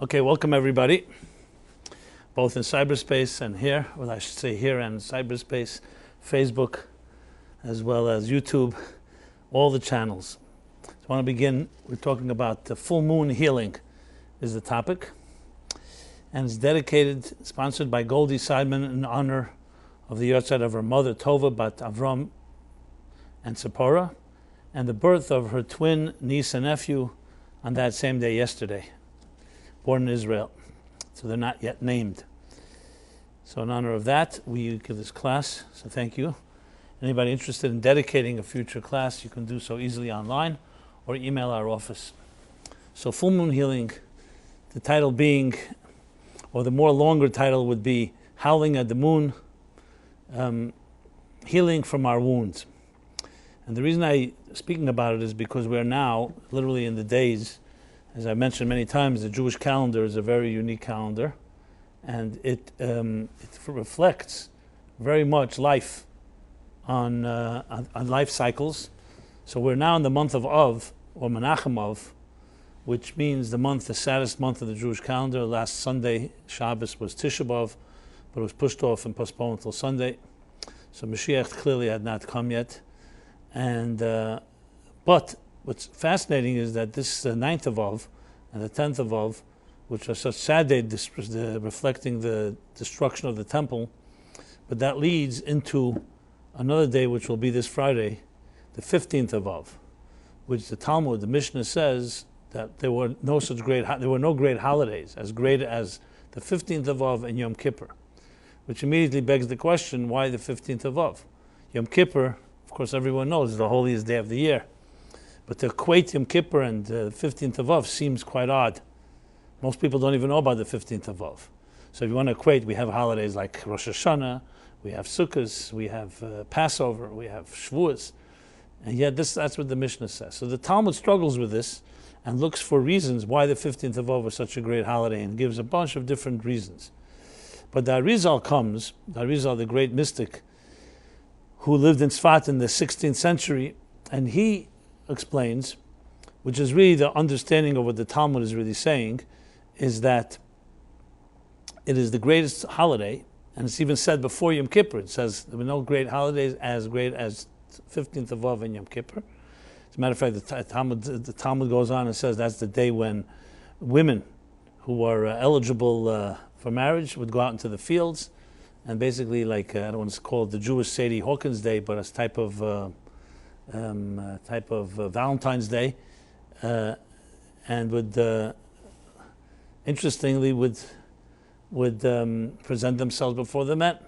Okay, welcome everybody, both in cyberspace and here, well I should say here and cyberspace, Facebook, as well as YouTube, all the channels. So I want to begin, we're talking about the full moon healing is the topic, and it's dedicated, sponsored by Goldie Seidman in honor of the yahrzeit of her mother Tova Bat Avram and Tzipporah, and the birth of her twin niece and nephew on that same day yesterday, born in Israel. So they're not yet named. So in honor of that, we give this class, so thank you. Anybody interested in dedicating a future class, you can do so easily online or email our office. So full moon healing, the title being, or the more longer title would be Howling at the Moon, healing from our wounds. And the reason I'm speaking about it is because we're now literally in the days, as I mentioned many times, the Jewish calendar is a very unique calendar, and it reflects very much life on life cycles. So we're now in the month of Av, or Menachem Av, which means the saddest month of the Jewish calendar. Last Sunday, Shabbos, was Tisha B'Av, but it was pushed off and postponed until Sunday. So Mashiach clearly had not come yet. And but what's fascinating is that this 9th of Av and the 10th of Av, which are such sad days, reflecting the destruction of the temple, but that leads into another day which will be this Friday, the 15th of Av, which the Talmud, the Mishnah says that there were no great holidays as great as the 15th of Av and Yom Kippur, which immediately begs the question, why the 15th of Av? Yom Kippur, of course everyone knows, is the holiest day of the year. But to equate Yom Kippur and the 15th of Av seems quite odd. Most people don't even know about the 15th of Av. So if you want to equate, we have holidays like Rosh Hashanah, we have Sukkot, we have Passover, we have Shavuos, and yet that's what the Mishnah says. So the Talmud struggles with this and looks for reasons why the 15th of Av is such a great holiday, and gives a bunch of different reasons. But the Arizal, the great mystic, who lived in Sfat in the 16th century, and he explains, which is really the understanding of what the Talmud is really saying, is that it is the greatest holiday, and it's even said before Yom Kippur. It says there were no great holidays as great as 15th of Av and Yom Kippur. As a matter of fact, the Talmud goes on and says that's the day when women who are eligible for marriage would go out into the fields, and basically, like I don't want to call it the Jewish Sadie Hawkins Day, but it's type of Valentine's Day, and would interestingly would present themselves before the men.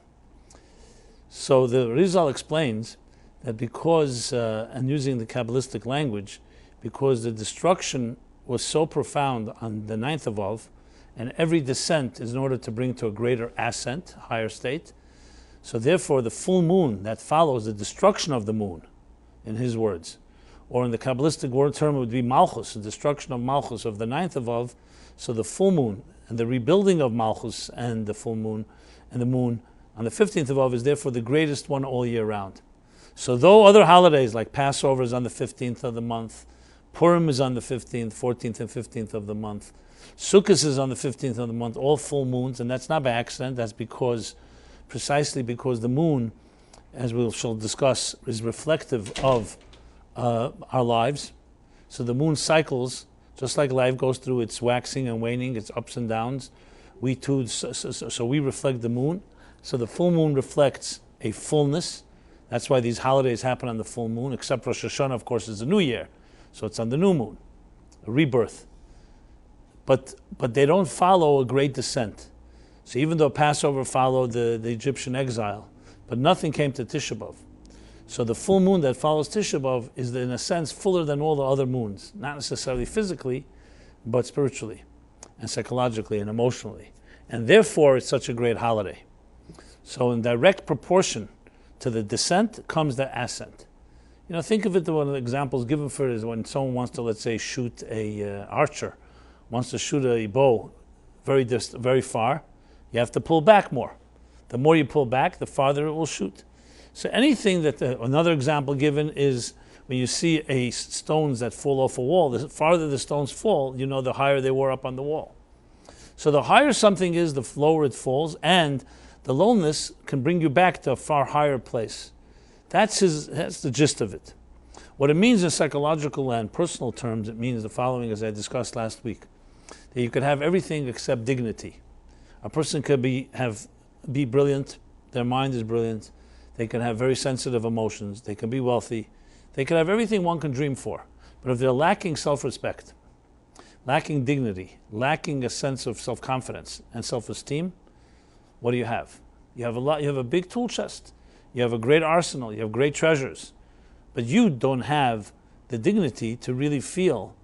So the Rizal explains that because, and using the Kabbalistic language, because the destruction was so profound on the 9th of Av, and every descent is in order to bring to a greater ascent, higher state. So therefore the full moon that follows the destruction of the moon, in his words, or in the Kabbalistic word term it would be Malchus, the destruction of Malchus of the 9th of Av. So the full moon and the rebuilding of Malchus and the full moon and the moon on the 15th of Av is therefore the greatest one all year round. So though other holidays like Passover is on the 15th of the month, Purim is on the 15th, 14th and 15th of the month, Sukkot is on the 15th of the month, all full moons, and that's not by accident, that's precisely because the moon, as we shall discuss, is reflective of our lives. So the moon cycles, just like life goes through its waxing and waning, its ups and downs, we too, so we reflect the moon. So the full moon reflects a fullness. That's why these holidays happen on the full moon, except Rosh Hashanah, of course, is the new year. So it's on the new moon, a rebirth. But they don't follow a great descent. So even though Passover followed the Egyptian exile, but nothing came to Tisha B'Av. So the full moon that follows Tisha B'Av is in a sense fuller than all the other moons, not necessarily physically, but spiritually and psychologically and emotionally. And therefore it's such a great holiday. So in direct proportion to the descent comes the ascent. You know, think of it, one of the examples given for it is when someone wants to, let's say, shoot a archer, wants to shoot a bow very far, you have to pull back more. The more you pull back, the farther it will shoot. So anything that, another example given is when you see stones that fall off a wall, the farther the stones fall, you know, the higher they were up on the wall. So the higher something is, the lower it falls, and the loneliness can bring you back to a far higher place. That's the gist of it. What it means in psychological and personal terms, it means the following, as I discussed last week, that you could have everything except dignity. A person could be brilliant, their mind is brilliant, they can have very sensitive emotions, they can be wealthy, they can have everything one can dream for. But if they're lacking self-respect, lacking dignity, lacking a sense of self-confidence and self-esteem, what do you have? You have a big tool chest. You have a great arsenal. You have great treasures. But you don't have the dignity to really feel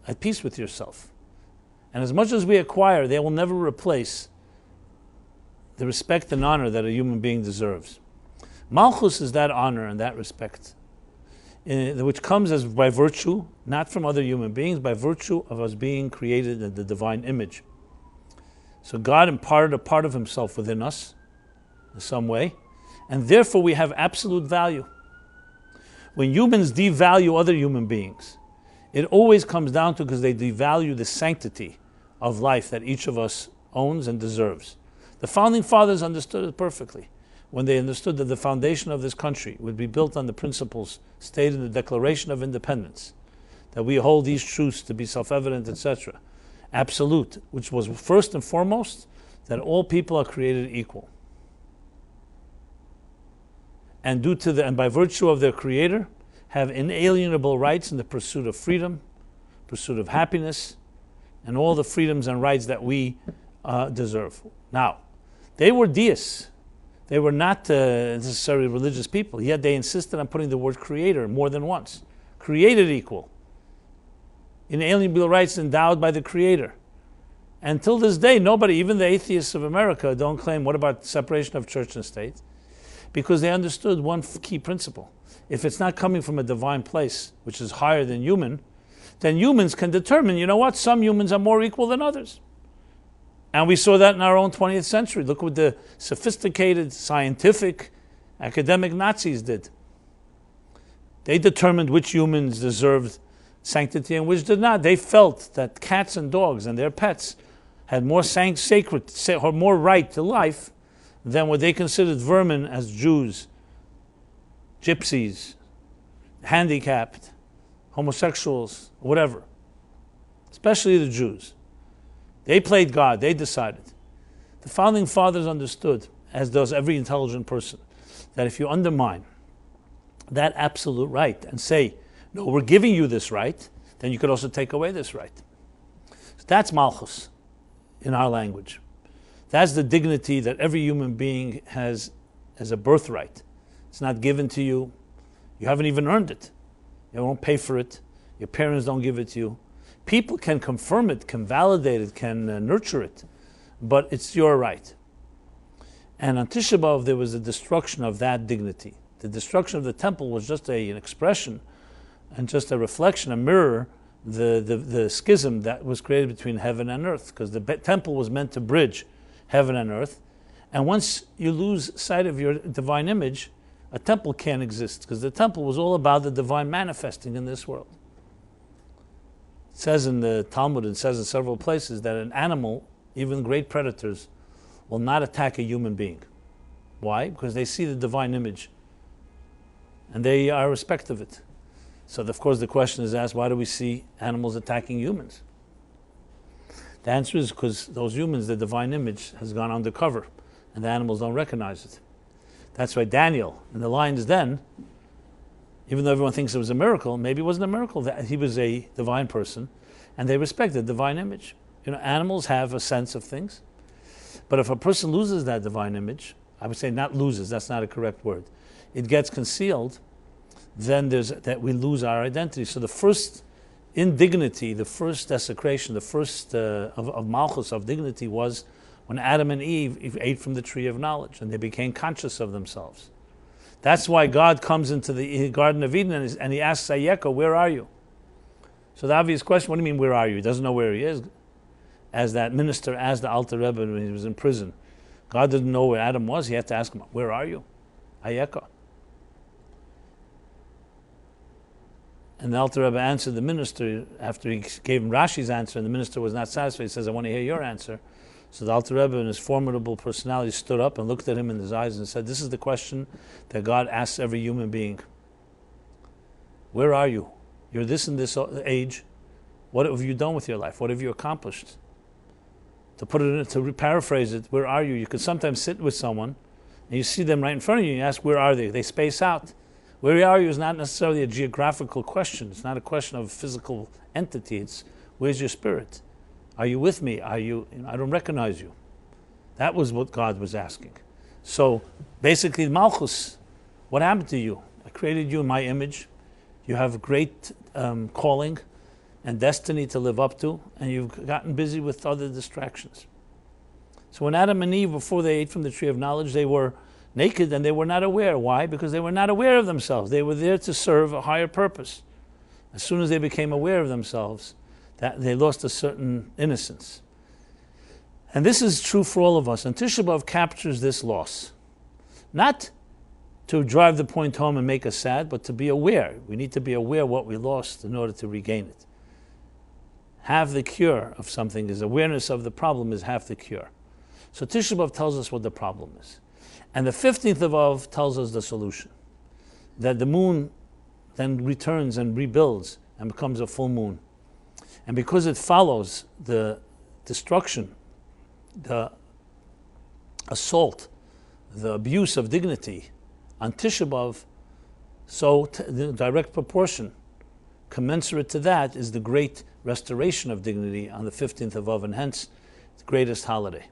at peace with yourself. And as much as we acquire, they will never replace the respect and honor that a human being deserves. Malchus is that honor and that respect, which comes as by virtue, not from other human beings, by virtue of us being created in the divine image. So God imparted a part of himself within us in some way, and therefore we have absolute value. When humans devalue other human beings, it always comes down to because they devalue the sanctity of life that each of us owns and deserves. The founding fathers understood it perfectly when they understood that the foundation of this country would be built on the principles stated in the Declaration of Independence, that we hold these truths to be self-evident, etc. Absolute, which was first and foremost that all people are created equal. And by virtue of their creator, have inalienable rights in the pursuit of freedom, pursuit of happiness, and all the freedoms and rights that we deserve. Now, they were deists. They were not necessarily religious people, yet they insisted on putting the word creator more than once. Created equal. Inalienable rights endowed by the creator. And till this day, nobody, even the atheists of America, don't claim, what about separation of church and state? Because they understood one key principle. If it's not coming from a divine place, which is higher than human, then humans can determine, you know what, some humans are more equal than others. And we saw that in our own 20th century. Look what the sophisticated, scientific, academic Nazis did. They determined which humans deserved sanctity and which did not. They felt that cats and dogs and their pets had more sacred or more right to life than what they considered vermin as Jews, gypsies, handicapped, homosexuals, whatever. Especially the Jews. They played God, they decided. The founding fathers understood, as does every intelligent person, that if you undermine that absolute right and say, no, we're giving you this right, then you could also take away this right. So that's Malchus in our language. That's the dignity that every human being has as a birthright. It's not given to you. You haven't even earned it. You don't pay for it. Your parents don't give it to you. People can confirm it, can validate it, can nurture it, but it's your right. And on Tisha B'Av, there was a destruction of that dignity. The destruction of the temple was just an expression and just a reflection, a mirror, the schism that was created between heaven and earth, because the temple was meant to bridge heaven and earth. And once you lose sight of your divine image, a temple can't exist, because the temple was all about the divine manifesting in this world. It says in the Talmud, it says in several places, that an animal, even great predators, will not attack a human being. Why? Because they see the divine image, and they are respect of it. So, of course, the question is asked, why do we see animals attacking humans? The answer is because those humans, the divine image, has gone undercover, and the animals don't recognize it. That's why Daniel, in the lion's den, even though everyone thinks it was a miracle, maybe it wasn't a miracle, that he was a divine person, and they respect the divine image. You know, animals have a sense of things, but if a person loses that divine image, I would say not loses, that's not a correct word, it gets concealed, then we lose our identity. So the first indignity, the first desecration, the first of Malchus, of dignity, was when Adam and Eve ate from the tree of knowledge, and they became conscious of themselves. That's why God comes into the Garden of Eden and he asks Ayeka, where are you? So the obvious question, what do you mean, where are you? He doesn't know where he is. As that minister asked the Alter Rebbe when he was in prison, God didn't know where Adam was. He had to ask him, where are you? Ayeka. And the Alter Rebbe answered the minister after he gave him Rashi's answer, and the minister was not satisfied. He says, I want to hear your answer. So the Alter Rebbe, in his formidable personality, stood up and looked at him in his eyes and said, this is the question that God asks every human being. Where are you? You're this in this age. What have you done with your life? What have you accomplished? To paraphrase it, where are you? You could sometimes sit with someone and you see them right in front of you and you ask, where are they? They space out. Where are you is not necessarily a geographical question. It's not a question of physical entity. It's, where's your spirit? Are you with me? I don't recognize you. That was what God was asking. So basically, Malchus, what happened to you? I created you in my image. You have a great calling and destiny to live up to, and you've gotten busy with other distractions. So when Adam and Eve, before they ate from the tree of knowledge, they were naked and they were not aware. Why? Because they were not aware of themselves. They were there to serve a higher purpose. As soon as they became aware of themselves, that they lost a certain innocence. And this is true for all of us. And Tisha B'Av captures this loss. Not to drive the point home and make us sad, but to be aware. We need to be aware of what we lost in order to regain it. Half the cure of something is awareness of the problem is half the cure. So Tisha B'Av tells us what the problem is. And the 15th of Av tells us the solution. That the moon then returns and rebuilds and becomes a full moon. And because it follows the destruction, the assault, the abuse of dignity on Tisha B'Av, so the direct proportion, commensurate to that, is the great restoration of dignity on the 15th of Av, and hence the greatest holiday.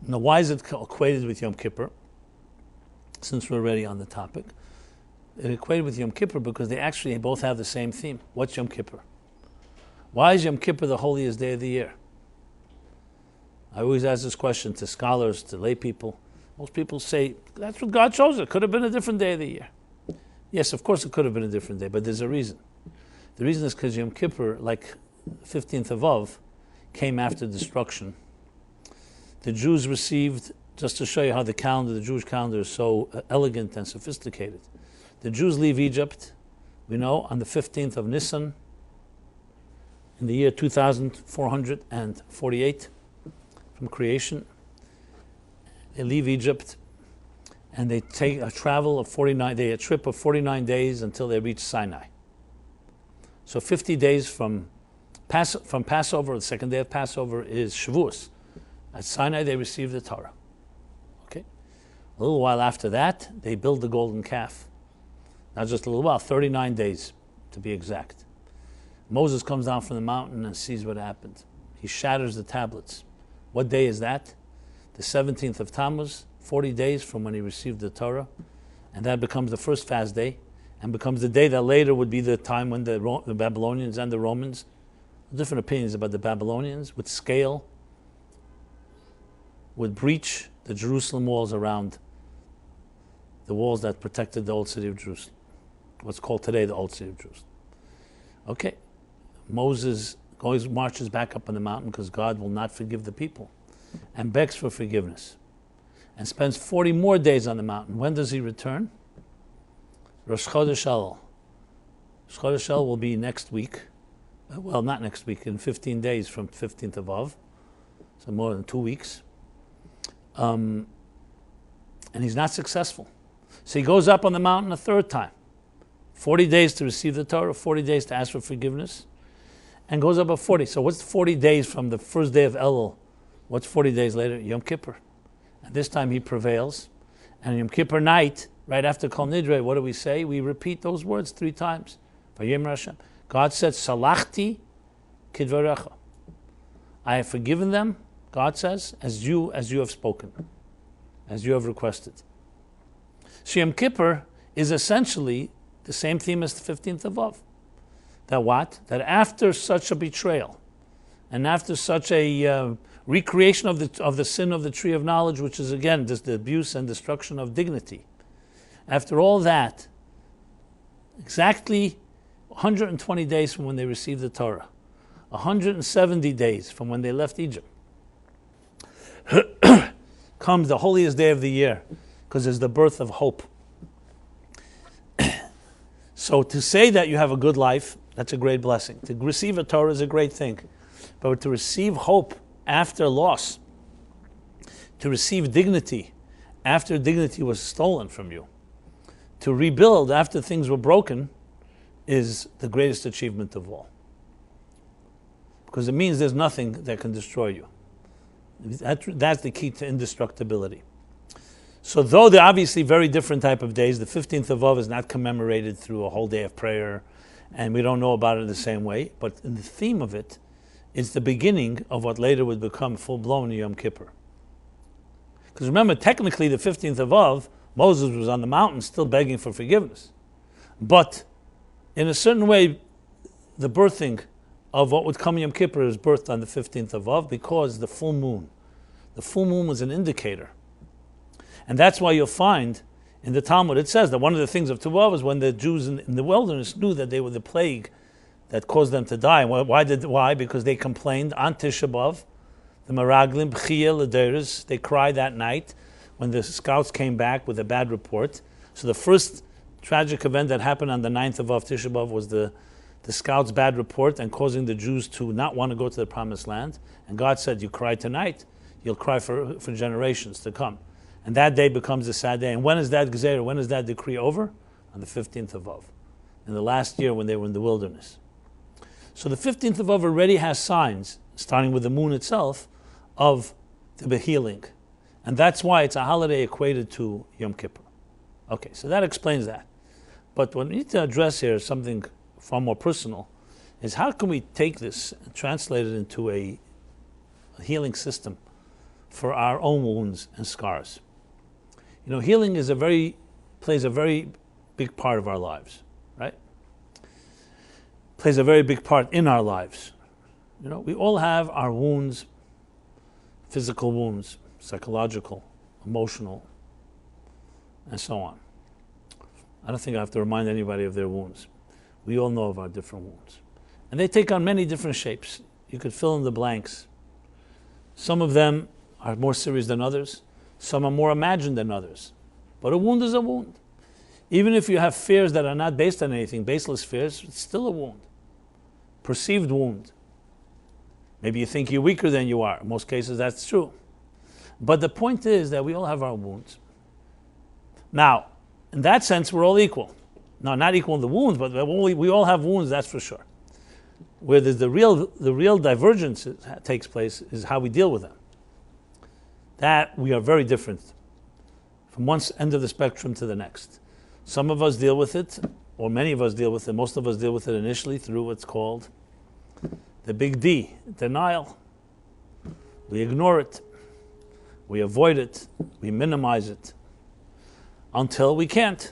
Now, why is it equated with Yom Kippur? Since we're already on the topic, it equated with Yom Kippur because they actually both have the same theme. What's Yom Kippur? Why is Yom Kippur the holiest day of the year? I always ask this question to scholars, to lay people. Most people say, that's what God chose. It could have been a different day of the year. Yes, of course it could have been a different day, but there's a reason. The reason is because Yom Kippur, like 15th of Av, came after destruction. The Jews received, just to show you how the Jewish calendar is so elegant and sophisticated. The Jews leave Egypt, we know, on the 15th of Nisan, in the year 2448 from creation. They leave Egypt and they take a trip of 49 days until they reach Sinai. So 50 days from Passover, the second day of Passover is Shavuos. At Sinai they receive the Torah. Okay? A little while after that, they build the golden calf. Not just a little while, 39 days to be exact. Moses comes down from the mountain and sees what happened. He shatters the tablets. What day is that? The 17th of Tammuz, 40 days from when he received the Torah. And that becomes the first fast day, and becomes the day that later would be the time when the Babylonians and the Romans, different opinions about the Babylonians, would scale, would breach the Jerusalem walls around the walls that protected the old city of Jerusalem. What's called today the old city of Jerusalem. Okay. Moses marches back up on the mountain because God will not forgive the people, and begs for forgiveness, and spends 40 more days on the mountain. When does he return? Rosh Chodesh Elul. Rosh Chodesh Elul will be next week. Well, not next week, in 15 days from 15th of Av, so more than 2 weeks. And he's not successful. So he goes up on the mountain a third time. 40 days to receive the Torah, 40 days to ask for forgiveness, and goes up at 40. So what's 40 days from the first day of Elul? What's 40 days later? Yom Kippur. And this time he prevails. And Yom Kippur night, right after Kol Nidre, what do we say? We repeat those words 3 times. Vayomer Hashem. God said, Salachti kidvarecha. I have forgiven them, God says, as you have spoken, as you have requested. So Yom Kippur is essentially the same theme as the 15th of Av. That what? That after such a betrayal, and after such a recreation of the sin of the tree of knowledge, which is again just the abuse and destruction of dignity, after all that, exactly 120 days from when they received the Torah, 170 days from when they left Egypt, comes the holiest day of the year, because it's the birth of hope. So to say that you have a good life, that's a great blessing. To receive a Torah is a great thing. But to receive hope after loss, to receive dignity after dignity was stolen from you, to rebuild after things were broken, is the greatest achievement of all. Because it means there's nothing that can destroy you. That's the key to indestructibility. So though they're obviously very different type of days, the 15th of Av is not commemorated through a whole day of prayer, and we don't know about it the same way, but in the theme of it, it's the beginning of what later would become full-blown Yom Kippur. Because remember, technically the 15th of Av, Moses was on the mountain still begging for forgiveness. But in a certain way, the birthing of what would come Yom Kippur is birthed on the 15th of Av because the full moon was an indicator. And that's why you'll find in the Talmud, it says that one of the things of Tuvav was when the Jews in the wilderness knew that they were the plague that caused them to die. Why? Because they complained on Tisha B'Av, the Meraglim, B'chiyah, L'deres, they cried that night when the scouts came back with a bad report. So the first tragic event that happened on the 9th of Av, Tisha B'Av, was the scouts' bad report and causing the Jews to not want to go to the Promised Land. And God said, you cry tonight, you'll cry for generations to come. And that day becomes a sad day. And when is that Gezerah, when is that decree over? On the 15th of Av, in the last year when they were in the wilderness. So the 15th of Av already has signs, starting with the moon itself, of the healing. And that's why it's a holiday equated to Yom Kippur. Okay, so that explains that. But what we need to address here is something far more personal, is how can we take this and translate it into a healing system for our own wounds and scars? You know, healing plays a very big part of our lives, right? Plays a very big part in our lives. You know, we all have our wounds, physical wounds, psychological, emotional, and so on. I don't think I have to remind anybody of their wounds. We all know of our different wounds. And they take on many different shapes. You could fill in the blanks. Some of them are more serious than others. Some are more imagined than others. But a wound is a wound. Even if you have fears that are not based on anything, baseless fears, it's still a wound. Perceived wound. Maybe you think you're weaker than you are. In most cases, that's true. But the point is that we all have our wounds. Now, in that sense, we're all equal. Now, not equal in the wounds, but we all have wounds, that's for sure. Where there's the real divergence takes place is how we deal with them. That we are very different from one end of the spectrum to the next. Some of us deal with it, or many of us deal with it, most of us deal with it initially through what's called the big D, denial. We ignore it. We avoid it. We minimize it. Until we can't.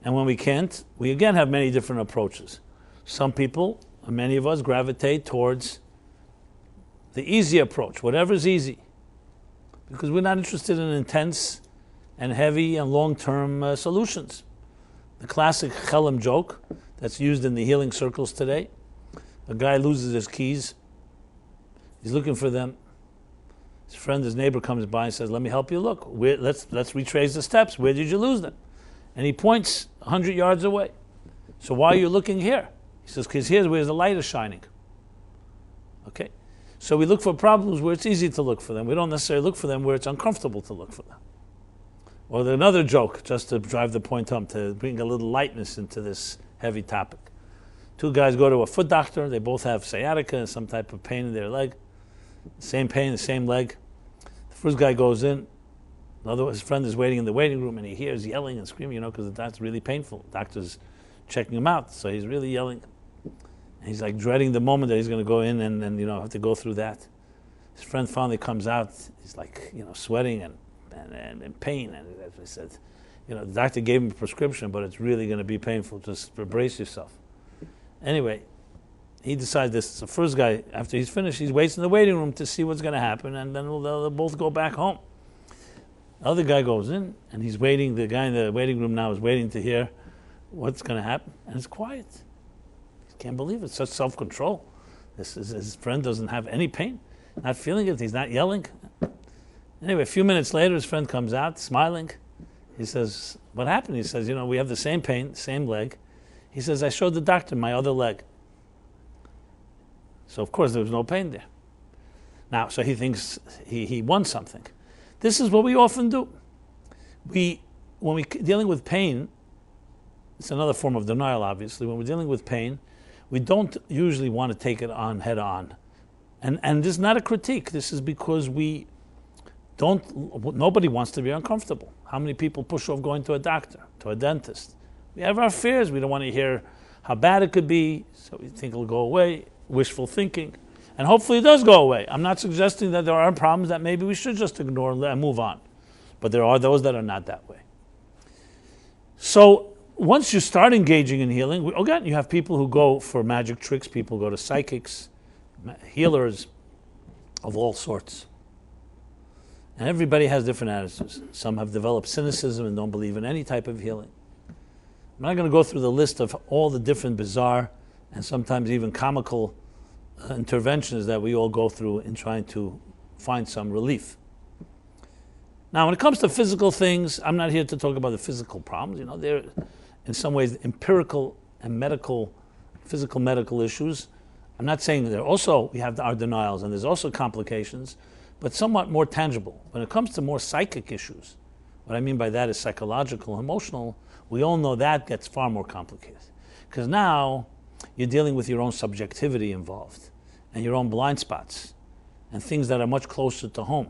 And when we can't, we again have many different approaches. Some people, many of us, gravitate towards the easy approach, whatever's easy. Because we're not interested in intense and heavy and long-term solutions. The classic Howling joke that's used in the healing circles today. A guy loses his keys. He's looking for them. His friend, his neighbor comes by and says, let me help you look. Let's retrace the steps. Where did you lose them? And he points 100 yards away. So why are you looking here? He says, because here's where the light is shining. Okay? So we look for problems where it's easy to look for them. We don't necessarily look for them where it's uncomfortable to look for them. Or another joke, just to drive the point home, to bring a little lightness into this heavy topic. Two guys go to a foot doctor. They both have sciatica and some type of pain in their leg. Same pain, the same leg. The first guy goes in. His friend is waiting in the waiting room, and he hears yelling and screaming, because that's really painful. The doctor's checking him out, so he's really yelling. And he's like dreading the moment that he's going to go in and have to go through that. His friend finally comes out. He's like, sweating and in pain. And as I said, the doctor gave him a prescription, but it's really going to be painful. Just brace yourself. Anyway, he decides this. The first guy, after he's finished, he waits in the waiting room to see what's going to happen, and then they'll both go back home. The other guy goes in, and he's waiting. The guy in the waiting room now is waiting to hear what's going to happen, and it's quiet. He can't believe it. Such self-control. His friend doesn't have any pain, not feeling it. He's not yelling. Anyway, a few minutes later, his friend comes out, smiling. He says, what happened? He says, we have the same pain, same leg. He says, I showed the doctor my other leg. So, of course, there was no pain there. Now, so he thinks he won something. This is what we often do. When we're dealing with pain, it's another form of denial, obviously. When we're dealing with pain, we don't usually want to take it on head on. And this is not a critique. This is because nobody wants to be uncomfortable. How many people push off going to a doctor, to a dentist? We have our fears. We don't want to hear how bad it could be, so we think it'll go away. Wishful thinking. And hopefully it does go away. I'm not suggesting that there are problems that maybe we should just ignore and move on. But there are those that are not that way. So once you start engaging in healing, again, you have people who go for magic tricks, people go to psychics, healers of all sorts. And everybody has different attitudes. Some have developed cynicism and don't believe in any type of healing. I'm not going to go through the list of all the different bizarre and sometimes even comical interventions that we all go through in trying to find some relief. Now, when it comes to physical things, I'm not here to talk about the physical problems. They're in some ways empirical and physical medical issues. I'm not saying that also we have our denials and there's also complications, but somewhat more tangible. When it comes to more psychic issues, what I mean by that is psychological, emotional, we all know that gets far more complicated. Because now you're dealing with your own subjectivity involved and your own blind spots and things that are much closer to home.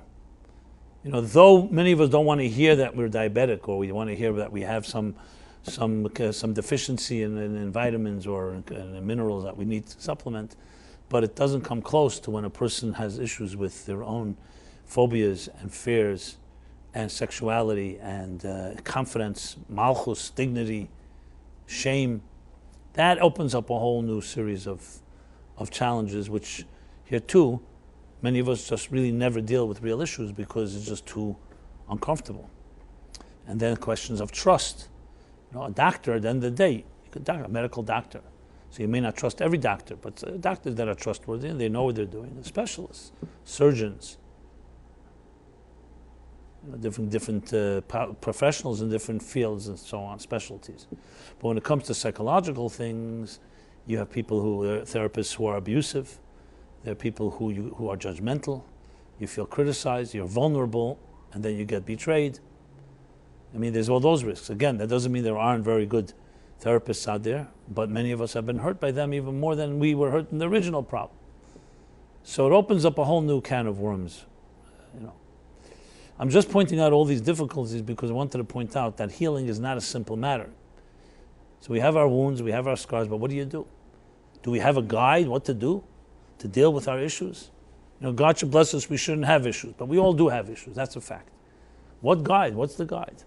Though many of us don't want to hear that we're diabetic or we want to hear that we have some deficiency in vitamins or in minerals that we need to supplement, but it doesn't come close to when a person has issues with their own phobias and fears and sexuality and confidence, malchus, dignity, shame. That opens up a whole new series of challenges, which here too, many of us just really never deal with real issues because it's just too uncomfortable. And then questions of trust. A doctor, at the end of the day, a medical doctor. So you may not trust every doctor, but doctors that are trustworthy and they know what they're doing. Specialists, surgeons, different professionals in different fields and so on, specialties. But when it comes to psychological things, you have people who are therapists who are abusive. There are people who are judgmental. You feel criticized, you're vulnerable, and then you get betrayed. There's all those risks. Again, that doesn't mean there aren't very good therapists out there, but many of us have been hurt by them even more than we were hurt in the original problem. So it opens up a whole new can of worms. I'm just pointing out all these difficulties because I wanted to point out that healing is not a simple matter. So we have our wounds, we have our scars, but what do you do? Do we have a guide what to do to deal with our issues? God should bless us, we shouldn't have issues, but we all do have issues, that's a fact. What guide? What's the guide?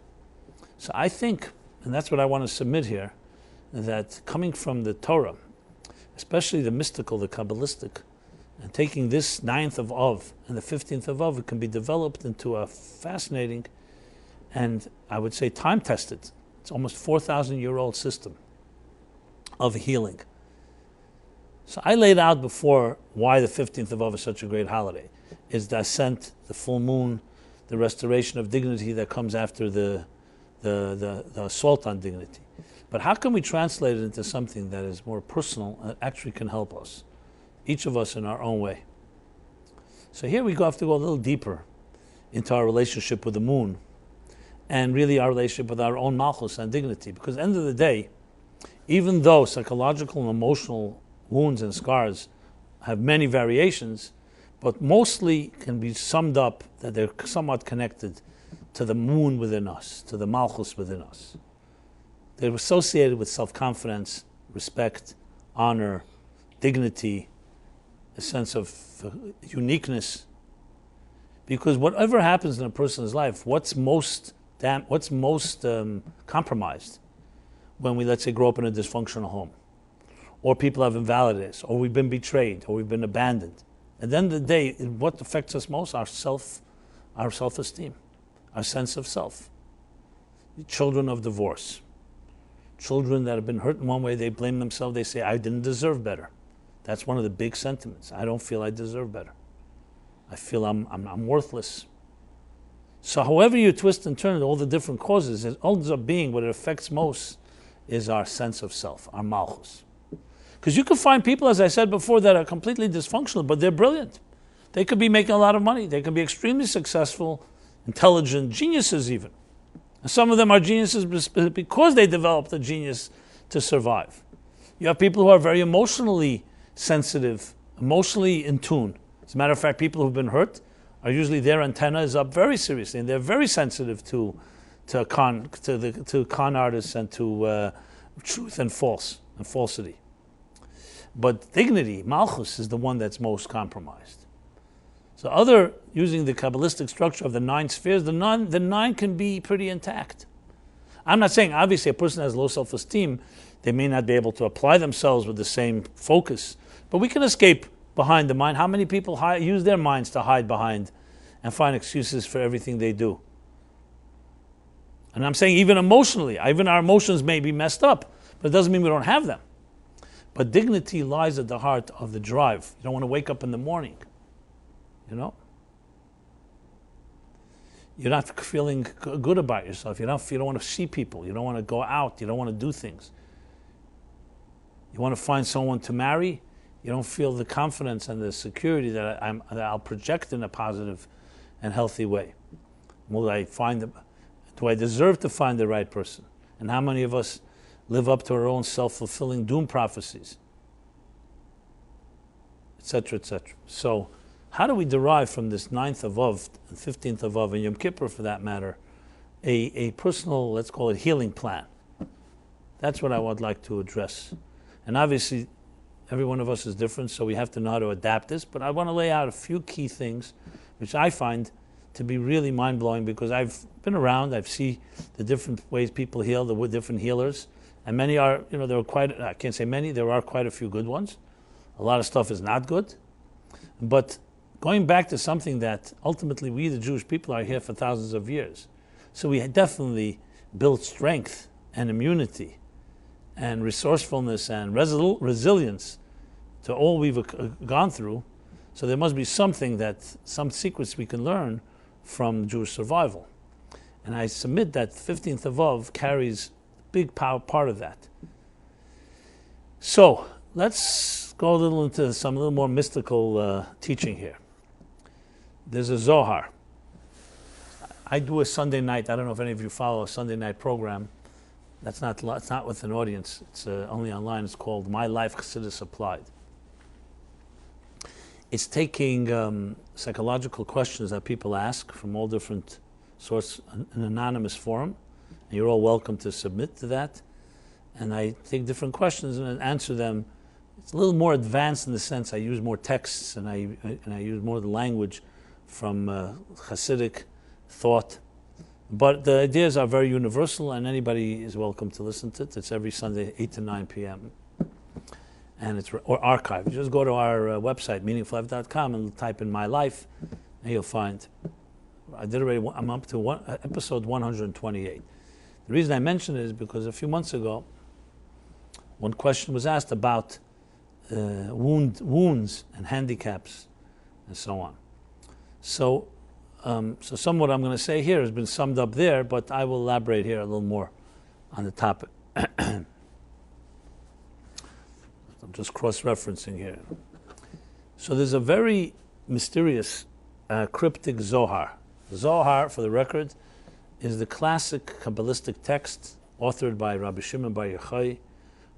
So I think, and that's what I want to submit here, that coming from the Torah, especially the mystical, the Kabbalistic, and taking this 9th of Av and the 15th of Av, it can be developed into a fascinating and I would say time-tested, it's almost 4,000-year-old system of healing. So I laid out before why the 15th of Av is such a great holiday. It's the ascent, the full moon, the restoration of dignity that comes after the assault on dignity. But how can we translate it into something that is more personal and actually can help us, each of us in our own way? So here we have to go a little deeper into our relationship with the moon and really our relationship with our own malchus and dignity. Because at the end of the day, even though psychological and emotional wounds and scars have many variations, but mostly can be summed up that they're somewhat connected to the moon within us, to the malchus within us. They're associated with self-confidence, respect, honor, dignity, a sense of uniqueness. Because whatever happens in a person's life, what's most compromised when we, let's say, grow up in a dysfunctional home, or people have invalidated us, or we've been betrayed, or we've been abandoned. At the end of the day, what affects us most? Our self-esteem, our sense of self. Children of divorce, children that have been hurt in one way, they blame themselves, they say, I didn't deserve better. That's one of the big sentiments. I don't feel I deserve better. I feel I'm worthless. So however you twist and turn it, all the different causes, it ends up being what it affects most is our sense of self, our malchus. Because you can find people, as I said before, that are completely dysfunctional, but they're brilliant. They could be making a lot of money. They could be extremely successful, intelligent, geniuses even. And some of them are geniuses because they developed a genius to survive. You have people who are very emotionally sensitive, emotionally in tune. As a matter of fact, people who've been hurt are usually their antenna is up very seriously, and they're very sensitive to con artists and to truth and falsity. But dignity, malchus, is the one that's most compromised. So using the Kabbalistic structure of the 9 spheres, the nine can be pretty intact. I'm not saying, obviously, a person has low self-esteem, they may not be able to apply themselves with the same focus, but we can escape behind the mind. How many people use their minds to hide behind and find excuses for everything they do? And I'm saying even emotionally, even our emotions may be messed up, but it doesn't mean we don't have them. But dignity lies at the heart of the drive. You don't want to wake up in the morning, you know? You're not feeling good about yourself. You don't want to see people. You don't want to go out. You don't want to do things. You want to find someone to marry. You don't feel the confidence and the security that I'll project in a positive and healthy way. Do I deserve to find the right person? And how many of us live up to our own self-fulfilling doom prophecies, etc., etc. So how do we derive from this 9th of Av and 15th of Av and Yom Kippur, for that matter, a personal, let's call it, healing plan? That's what I would like to address. And obviously, every one of us is different, so we have to know how to adapt this, but I want to lay out a few key things which I find to be really mind-blowing, because I've been around, I've seen the different ways people heal, the different healers, and many are, there are I can't say many, there are quite a few good ones. A lot of stuff is not good. But going back to something that ultimately we, the Jewish people, are here for thousands of years. So we definitely built strength and immunity and resourcefulness and resilience to all we've gone through. So there must be some secrets we can learn from Jewish survival. And I submit that 15th of Av carries a big part of that. So let's go into a little more mystical teaching here. There's a Zohar. I do a Sunday night, I don't know if any of you follow a Sunday night program. It's not with an audience, it's only online. It's called My Life Chassidus Applied. It's taking psychological questions that people ask from all different sorts, an anonymous forum, and you're all welcome to submit to that. And I take different questions and answer them. It's a little more advanced in the sense I use more texts and I use more of the language from Hasidic thought. But the ideas are very universal, and anybody is welcome to listen to it. It's every Sunday, 8 to 9 p.m. And it's archived. You just go to our website, meaningfullife.com, and type in My Life, and you'll find. I did already. I'm up to episode 128. The reason I mention it is because a few months ago, one question was asked about wounds and handicaps and so on. So some of what I'm going to say here has been summed up there, but I will elaborate here a little more on the topic. I'm just cross-referencing here. So there's a very mysterious, cryptic Zohar. The Zohar, for the record, is the classic Kabbalistic text authored by Rabbi Shimon Bar Yochai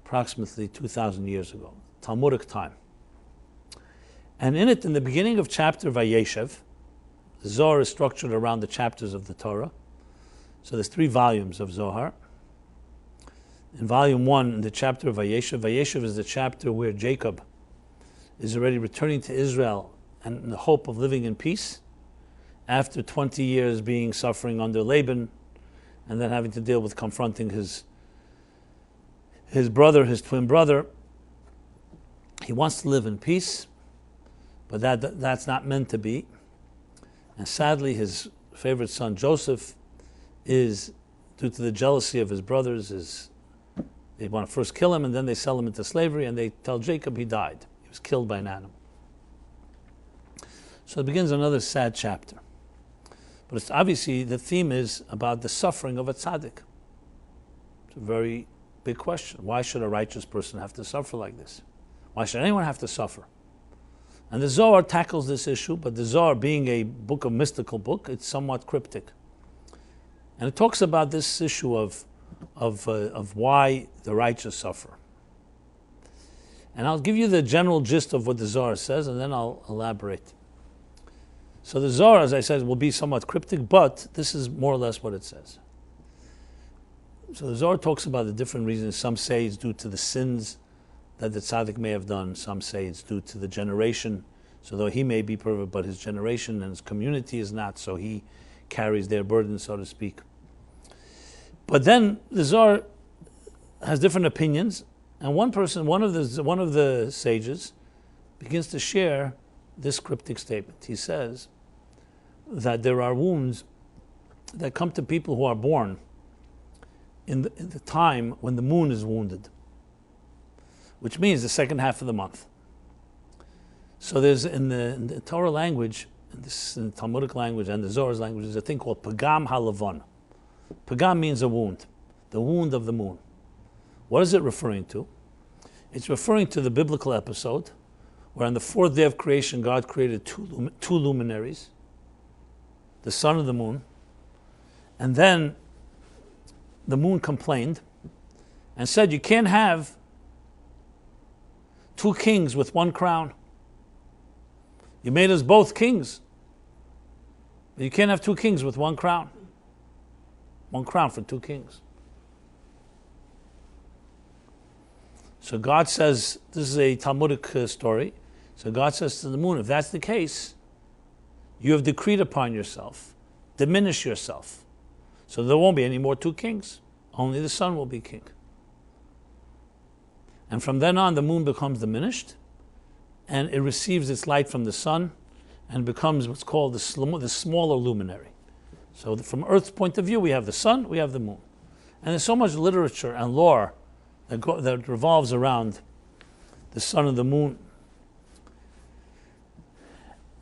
approximately 2,000 years ago, Talmudic time. And in it, in the beginning of chapter Vayeshev, the Zohar is structured around the chapters of the Torah. So there's 3 volumes of Zohar. In volume 1, in the chapter of Vayeshev, Vayeshev is the chapter where Jacob is already returning to Israel and in the hope of living in peace after 20 years suffering under Laban, and then having to deal with confronting his brother, his twin brother. He wants to live in peace, but that's not meant to be. And sadly, his favorite son Joseph is, due to the jealousy of his brothers, they want to first kill him and then they sell him into slavery, and they tell Jacob he died. He was killed by an animal. So it begins another sad chapter. But it's obviously the theme is about the suffering of a tzaddik. It's a very big question. Why should a righteous person have to suffer like this? Why should anyone have to suffer? And the Zohar tackles this issue, but the Zohar, being a book, a mystical book, it's somewhat cryptic. And it talks about this issue of why the righteous suffer. And I'll give you the general gist of what the Zohar says, and then I'll elaborate. So the Zohar, as I said, will be somewhat cryptic, but this is more or less what it says. So the Zohar talks about the different reasons. Some say it's due to the sins that the tzaddik may have done. Some say it's due to the generation. So though he may be perfect, but his generation and his community is not, so he carries their burden, so to speak. But then the Zohar has different opinions, and one of the sages begins to share this cryptic statement. He says that there are wounds that come to people who are born in the time when the moon is wounded, which means the second half of the month. So there's in the Torah language, in the Talmudic language and the Zohar's language, there's a thing called Pagam Halavon. Pagam means a wound, the wound of the moon. What is it referring to? It's referring to the biblical episode where on the fourth day of creation God created two luminaries, the sun and the moon, and then the moon complained and said, you can't have two kings with one crown. You made us both kings. You can't have two kings with one crown. One crown for two kings. So God says, this is a Talmudic story. So God says to the moon, if that's the case, you have decreed upon yourself, diminish yourself. So there won't be any more two kings. Only the sun will be king. And from then on, the moon becomes diminished, and it receives its light from the sun, and becomes what's called the smaller luminary. So from Earth's point of view, we have the sun, we have the moon. And there's so much literature and lore that revolves around the sun and the moon.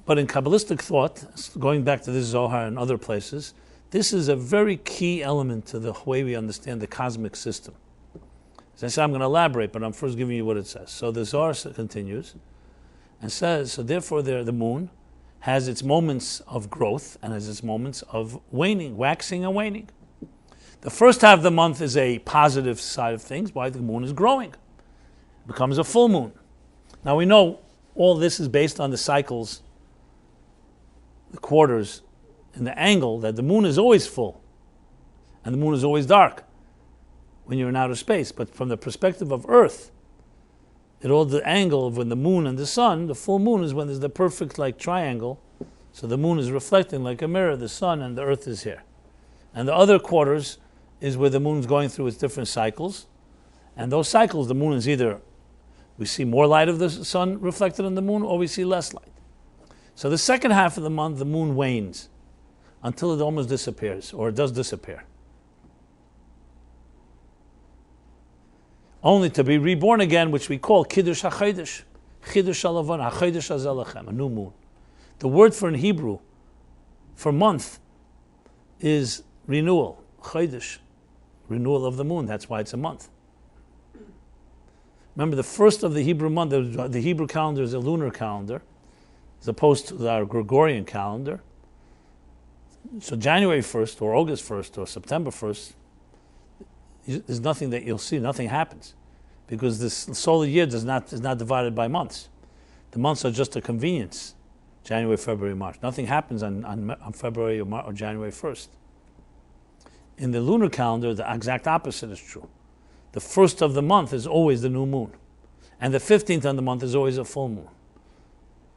But in Kabbalistic thought, going back to this Zohar and other places, this is a very key element to the way we understand the cosmic system. As I said, I'm going to elaborate, but I'm first giving you what it says. So the Zohar continues and says, so therefore the moon has its moments of growth and has its moments of waning, waxing and waning. The first half of the month is a positive side of things. Why? The moon is growing. It becomes a full moon. Now we know all this is based on the cycles, the quarters, and the angle that the moon is always full and the moon is always dark when you're in outer space. But from the perspective of Earth, the angle of when the moon and the sun, the full moon is when there's the perfect like triangle. So the moon is reflecting like a mirror, the sun and the Earth is here. And the other quarters is where the moon's going through its different cycles. And those cycles, the moon is either, we see more light of the sun reflected on the moon, or we see less light. So the second half of the month, the moon wanes until it almost disappears, or it does disappear. Only to be reborn again, which we call Kiddush HaChodesh, Kiddush HaLavon, HaChodesh HaZelachem, a new moon. The word for in Hebrew, for month, is renewal, Chodesh, renewal of the moon. That's why it's a month. Remember, the first of the Hebrew month, the Hebrew calendar is a lunar calendar, as opposed to our Gregorian calendar. So January 1st, or August 1st, or September 1st, there's nothing that you'll see, nothing happens. Because this solar year is not divided by months. The months are just a convenience. January, February, March. Nothing happens on February or January 1st. In the lunar calendar, the exact opposite is true. The first of the month is always the new moon. And the 15th of the month is always a full moon.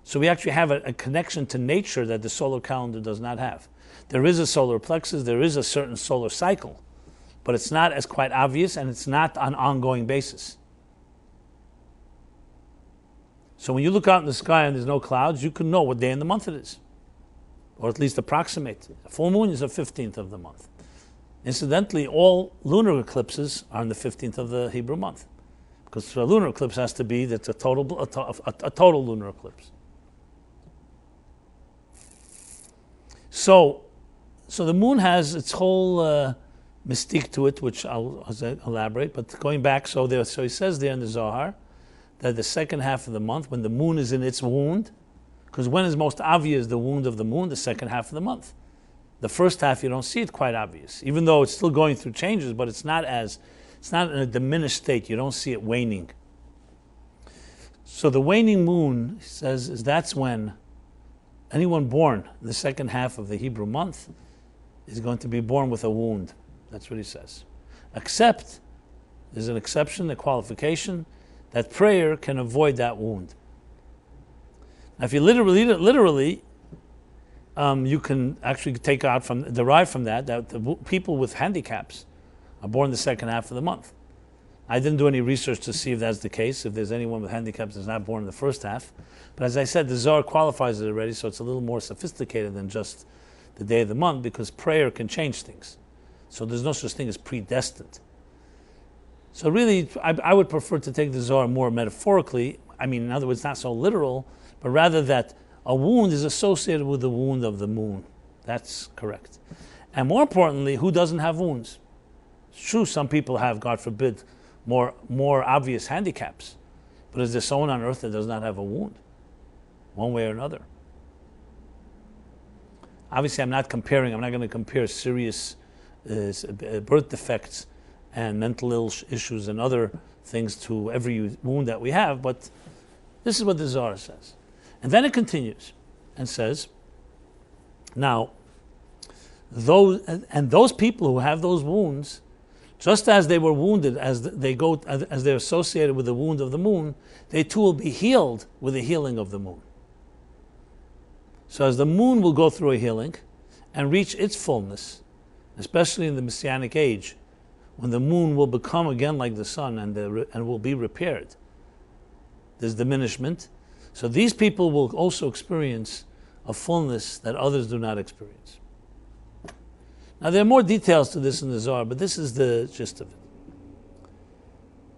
So we actually have a connection to nature that the solar calendar does not have. There is a solar plexus, there is a certain solar cycle, but it's not as quite obvious, and it's not on an ongoing basis. So when you look out in the sky and there's no clouds, you can know what day in the month it is, or at least approximate. The full moon is the 15th of the month. Incidentally, all lunar eclipses are on the 15th of the Hebrew month, because a lunar eclipse has to be that's a total lunar eclipse. So So the moon has its whole mystique to it, which I'll elaborate. But going back, so he says there in the Zohar that the second half of the month, when the moon is in its wound, because when is most obvious the wound of the moon? The second half of the month. The first half you don't see it quite obvious, even though it's still going through changes, but it's not in a diminished state. You don't see it waning. So the waning moon, he says, that's when anyone born in the second half of the Hebrew month is going to be born with a wound. That's what he says. Except, there's an exception, a qualification, that prayer can avoid that wound. Now, if you literally, you can actually derive from that the people with handicaps are born the second half of the month. I didn't do any research to see if that's the case, if there's anyone with handicaps that's not born in the first half. But as I said, the Zohar qualifies it already, so it's a little more sophisticated than just the day of the month, because prayer can change things. So there's no such thing as predestined. So really, I would prefer to take the Zohar more metaphorically. I mean, in other words, not so literal, but rather that a wound is associated with the wound of the moon. That's correct. And more importantly, who doesn't have wounds? It's true, some people have, God forbid, more obvious handicaps. But is there someone on earth that does not have a wound, one way or another? Obviously, I'm not going to compare serious birth defects and mental issues and other things to every wound that we have, but this is what the Zohar says. And then it continues and says, now, those people who have those wounds, just as they were wounded, as they're associated with the wound of the moon, they too will be healed with the healing of the moon. So as the moon will go through a healing and reach its fullness, especially in the Messianic age, when the moon will become again like the sun and will be repaired, there's diminishment. So these people will also experience a fullness that others do not experience. Now there are more details to this in the Zohar, but this is the gist of it.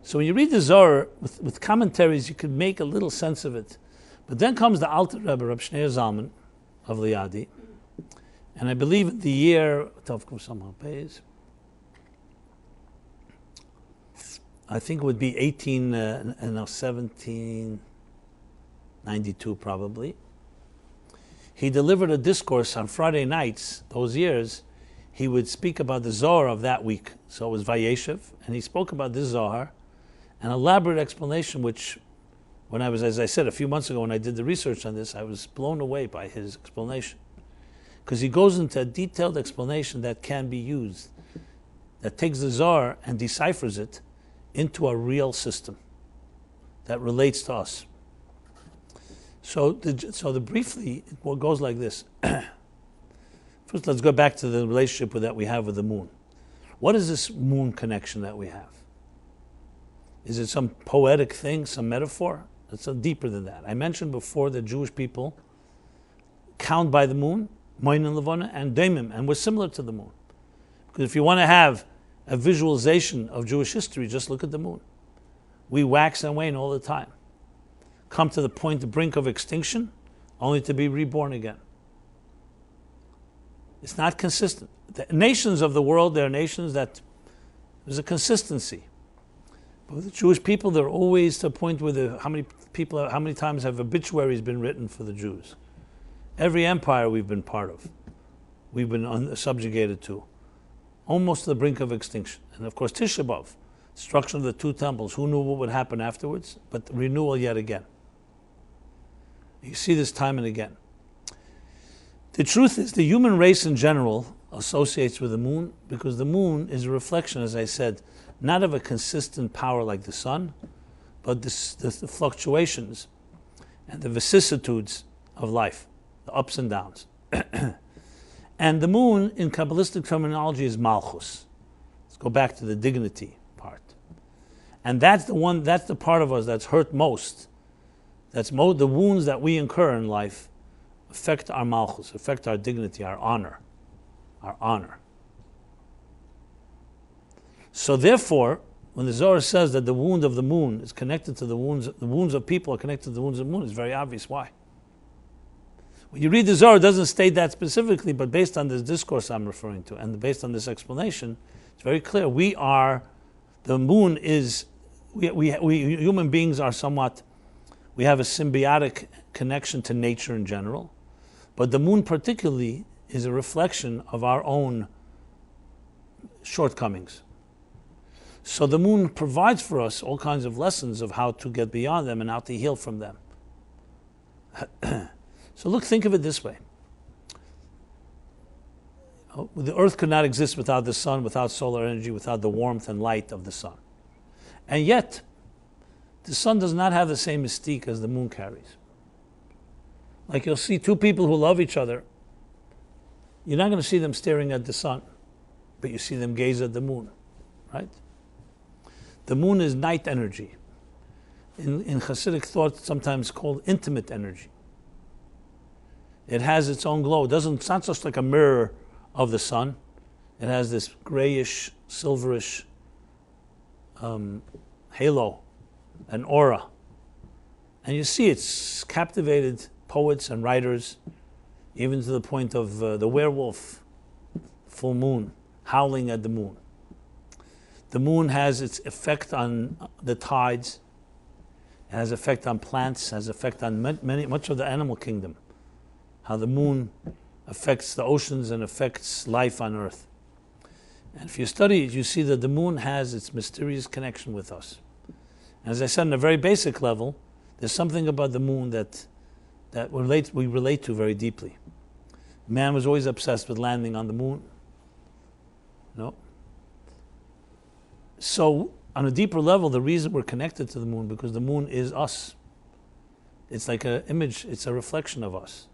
So when you read the Zohar with commentaries, you can make a little sense of it. But then comes the Alter Rebbe, Reb Shneir Zalman of Liadi, and I believe the year, I think it would be 1792 probably. He delivered a discourse on Friday nights, those years. He would speak about the Zohar of that week. So it was Vayeshev, and he spoke about this Zohar, an elaborate explanation which, when I was, as I said, a few months ago when I did the research on this, I was blown away by his explanation. Because he goes into a detailed explanation that can be used, that takes the Zohar and deciphers it into a real system that relates to us. So briefly, what goes like this. First, let's go back to the relationship that we have with the moon. What is this moon connection that we have? Is it some poetic thing, some metaphor? It's deeper than that. I mentioned before that Jewish people count by the moon, Moin and Levana, and Daimim, and we're similar to the moon. Because if you want to have a visualization of Jewish history, just look at the moon. We wax and wane all the time. Come to the brink of extinction, only to be reborn again. It's not consistent. The nations of the world, there are nations that there's a consistency. But with the Jewish people, they're always to a point where how many times have obituaries been written for the Jews? Every empire we've been part of, we've been subjugated to, almost to the brink of extinction. And of course, Tisha B'Av, destruction of the two temples. Who knew what would happen afterwards? But renewal yet again. You see this time and again. The truth is, the human race in general associates with the moon because the moon is a reflection, as I said, not of a consistent power like the sun, but the fluctuations and the vicissitudes of life, the ups and downs. And the moon, in Kabbalistic terminology, is Malchus. Let's go back to the dignity part. And that's the part of us that's hurt most. The wounds that we incur in life affect our Malchus, affect our dignity, our honor. So therefore, when the Zohar says that the wound of the moon is connected to the wounds of people are connected to the wounds of the moon, it's very obvious why. When you read the Zohar, it doesn't state that specifically, but based on this discourse I'm referring to, and based on this explanation, it's very clear. The moon is, we human beings are somewhat, we have a symbiotic connection to nature in general, but the moon particularly is a reflection of our own shortcomings. So the moon provides for us all kinds of lessons of how to get beyond them and how to heal from them. So think of it this way. The earth could not exist without the sun, without solar energy, without the warmth and light of the sun. And yet, the sun does not have the same mystique as the moon carries. Like you'll see two people who love each other, you're not going to see them staring at the sun, but you see them gaze at the moon, right? The moon is night energy. In Hasidic thought, sometimes called intimate energy. It has its own glow. It's not just like a mirror of the sun. It has this grayish, silverish halo, an aura. And you see it's captivated poets and writers, even to the point of the werewolf, full moon, howling at the moon. The moon has its effect on the tides. It has effect on plants, has effect on much of the animal kingdom. How the moon affects the oceans and affects life on earth. And if you study it, you see that the moon has its mysterious connection with us. And as I said, on a very basic level, there's something about the moon that we relate to very deeply. Man was always obsessed with landing on the moon. So, on a deeper level, the reason we're connected to the moon, because the moon is us. It's like an image, it's a reflection of us.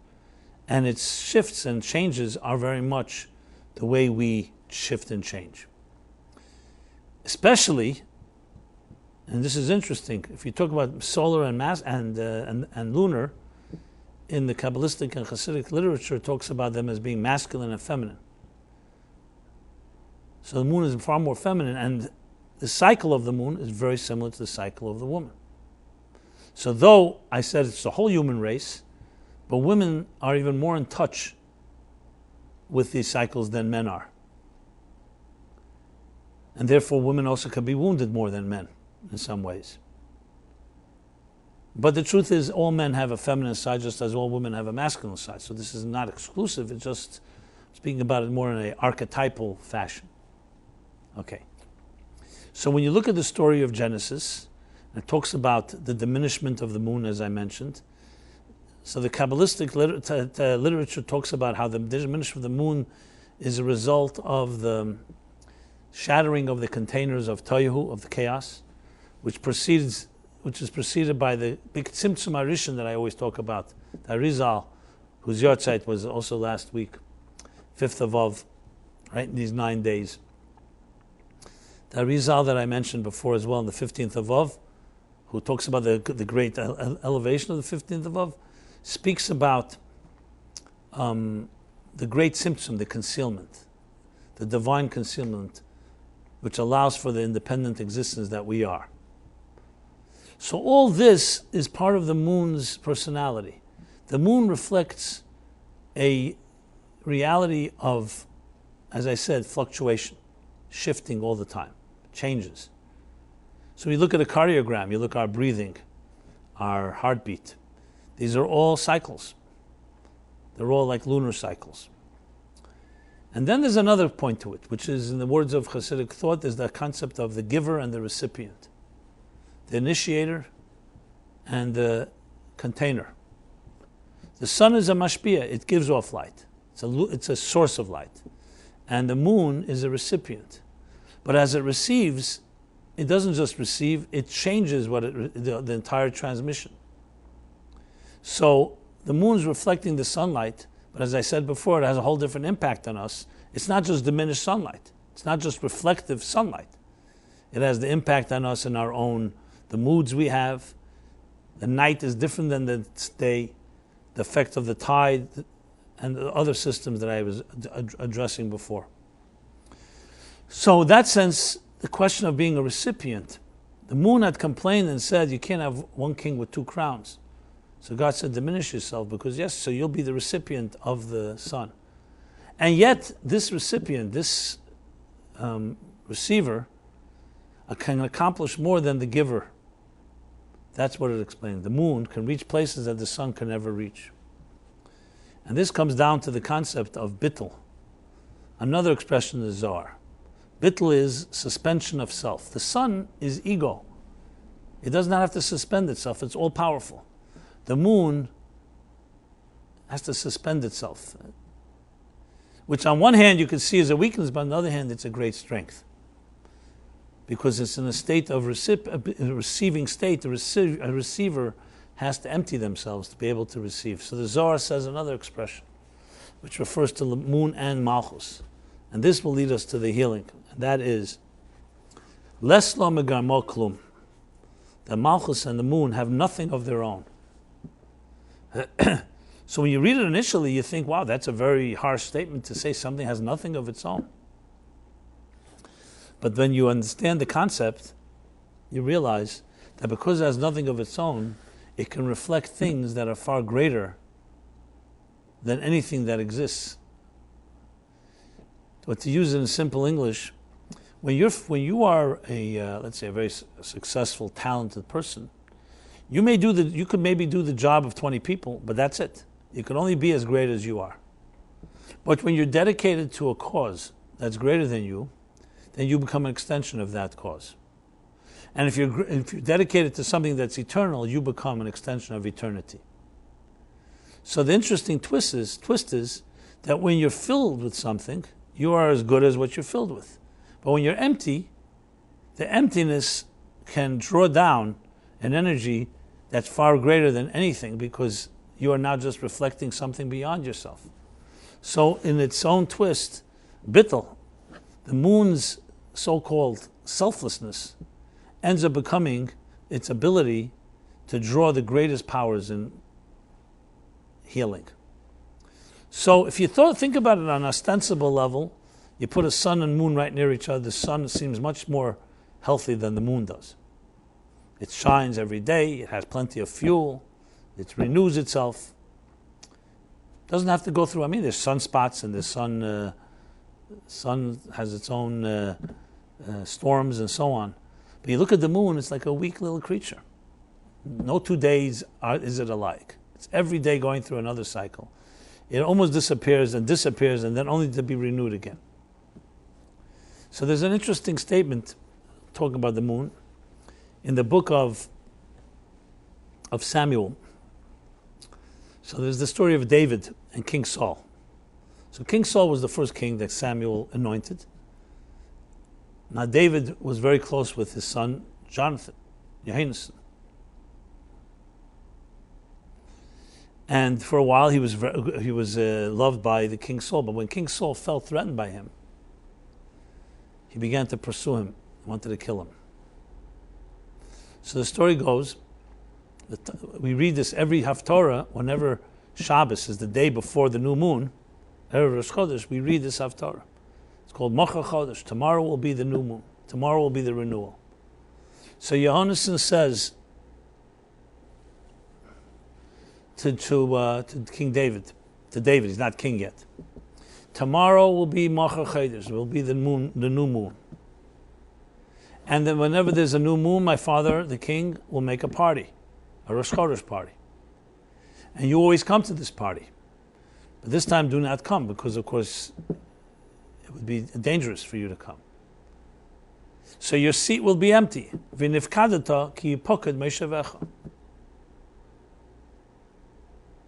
And its shifts and changes are very much the way we shift and change. Especially, and this is interesting, if you talk about solar and lunar, in the Kabbalistic and Hasidic literature, it talks about them as being masculine and feminine. So the moon is far more feminine, and the cycle of the moon is very similar to the cycle of the woman. So though I said it's the whole human race, but women are even more in touch with these cycles than men are. And therefore women also can be wounded more than men in some ways. But the truth is all men have a feminine side just as all women have a masculine side. So this is not exclusive, it's just speaking about it more in an archetypal fashion. Okay. So when you look at the story of Genesis, it talks about the diminishment of the moon, as I mentioned. So the Kabbalistic literature talks about how the diminishment of the moon is a result of the shattering of the containers of Tohu, of the chaos, which is preceded by the big Tzimtzum Arishan that I always talk about, the Arizal, whose Yortzeit was also last week, 5th of Av, right, in these 9 days. The Arizal that I mentioned before as well, on the 15th of Av, who talks about the great elevation of the 15th of Av, speaks about the great Tzimtzum, the concealment, the divine concealment, which allows for the independent existence that we are. So all this is part of the moon's personality. The moon reflects a reality of, as I said, fluctuation, shifting all the time, changes. So you look at a cardiogram, you look at our breathing, our heartbeat. These are all cycles. They're all like lunar cycles. And then there's another point to it, which is, in the words of Hasidic thought, is the concept of the giver and the recipient, the initiator and the container. The sun is a mashpia, it gives off light. It's a source of light. And the moon is a recipient. But as it receives, it doesn't just receive, it changes the entire transmission. So the moon's reflecting the sunlight, but as I said before, it has a whole different impact on us. It's not just diminished sunlight. It's not just reflective sunlight. It has the impact on us in our own, the moods we have. The night is different than the day, the effect of the tide, and the other systems that I was addressing before. So in that sense, the question of being a recipient, the moon had complained and said, you can't have one king with two crowns. So God said, diminish yourself, because yes, so you'll be the recipient of the sun. And yet, this recipient, this receiver, can accomplish more than the giver. That's what it explains. The moon can reach places that the sun can never reach. And this comes down to the concept of bittul. Another expression is Zohar. Bittul is suspension of self. The sun is ego. It does not have to suspend itself. It's all powerful. The moon has to suspend itself, which on one hand you can see as a weakness, but on the other hand it's a great strength. Because it's in a state of receiving state, a receiver has to empty themselves to be able to receive. So the Zohar says another expression, which refers to the moon and Malchus. And this will lead us to the healing. And that is, Les lo megarmo klum. The Malchus and the moon have nothing of their own. So when you read it initially, you think, wow, that's a very harsh statement to say something has nothing of its own. But when you understand the concept, you realize that because it has nothing of its own, it can reflect things that are far greater than anything that exists. But to use it in simple English, when you are let's say a very successful, talented person, you could maybe do the job of 20 people, but that's it. You can only be as great as you are. But when you're dedicated to a cause that's greater than you, then you become an extension of that cause. And if you're dedicated to something that's eternal, you become an extension of eternity. So the interesting twist is that when you're filled with something, you are as good as what you're filled with. But when you're empty, the emptiness can draw down an energy that's far greater than anything, because you are now just reflecting something beyond yourself. So in its own twist, bittul, the moon's so-called selflessness, ends up becoming its ability to draw the greatest powers in healing. So if you think about it on an ostensible level, you put a sun and moon right near each other, the sun seems much more healthy than the moon does. It shines every day, it has plenty of fuel, it renews itself. Doesn't have to go through, there's sunspots, and the sun has its own storms and so on. But you look at the moon, it's like a weak little creature. No 2 days is it alike. It's every day going through another cycle. It almost disappears, and then only to be renewed again. So there's an interesting statement talking about the moon in the book of Samuel. So there's the story of David and King Saul. So King Saul was the first king that Samuel anointed. Now David was very close with his son Jonathan, Yehonasan. And for a while he was loved by the King Saul. But when King Saul felt threatened by him, he began to pursue him, wanted to kill him. So the story goes, we read this every Haftarah, whenever Shabbos is the day before the new moon, Erev Rosh Chodesh, we read this Haftarah. It's called Mocha Chodesh. Tomorrow will be the new moon. Tomorrow will be the renewal. So Yehonasan says to King David, he's not king yet, tomorrow will be Mocha Chodesh, will be the new moon. And then whenever there's a new moon, my father, the king, will make a party, a Rosh Chodesh party. And you always come to this party. But this time do not come, because of course it would be dangerous for you to come. So your seat will be empty. V'nifkadata ki yipoked meishavecha.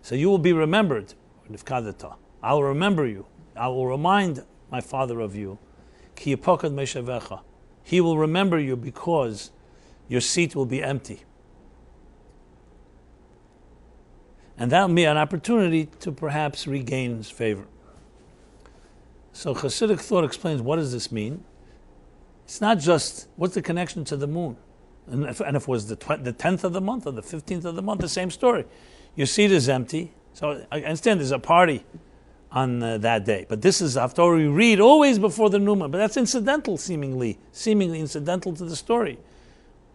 So you will be remembered. Nifkadata. I will remember you. I will remind my father of you. Ki yipoked meishavecha. He will remember you because your seat will be empty. And that will be an opportunity to perhaps regain his favor. So Hasidic thought explains, what does this mean? It's not just, what's the connection to the moon? And if it was the 10th of the month or the 15th of the month, the same story. Your seat is empty. So I understand there's a party on that day. But this is after we read always before the new moon. But that's incidental, seemingly incidental to the story.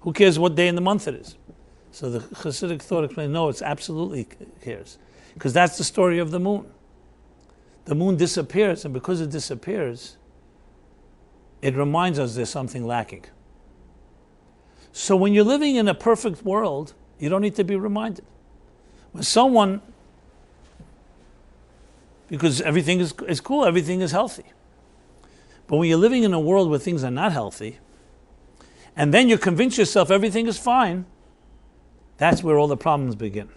Who cares what day in the month it is? So the Hasidic thought explained, no, it's absolutely cares. Because that's the story of the moon. The moon disappears, and because it disappears, it reminds us there's something lacking. So when you're living in a perfect world, you don't need to be reminded. When someone, because everything is cool, everything is healthy. But when you're living in a world where things are not healthy, and then you convince yourself everything is fine, that's where all the problems begin.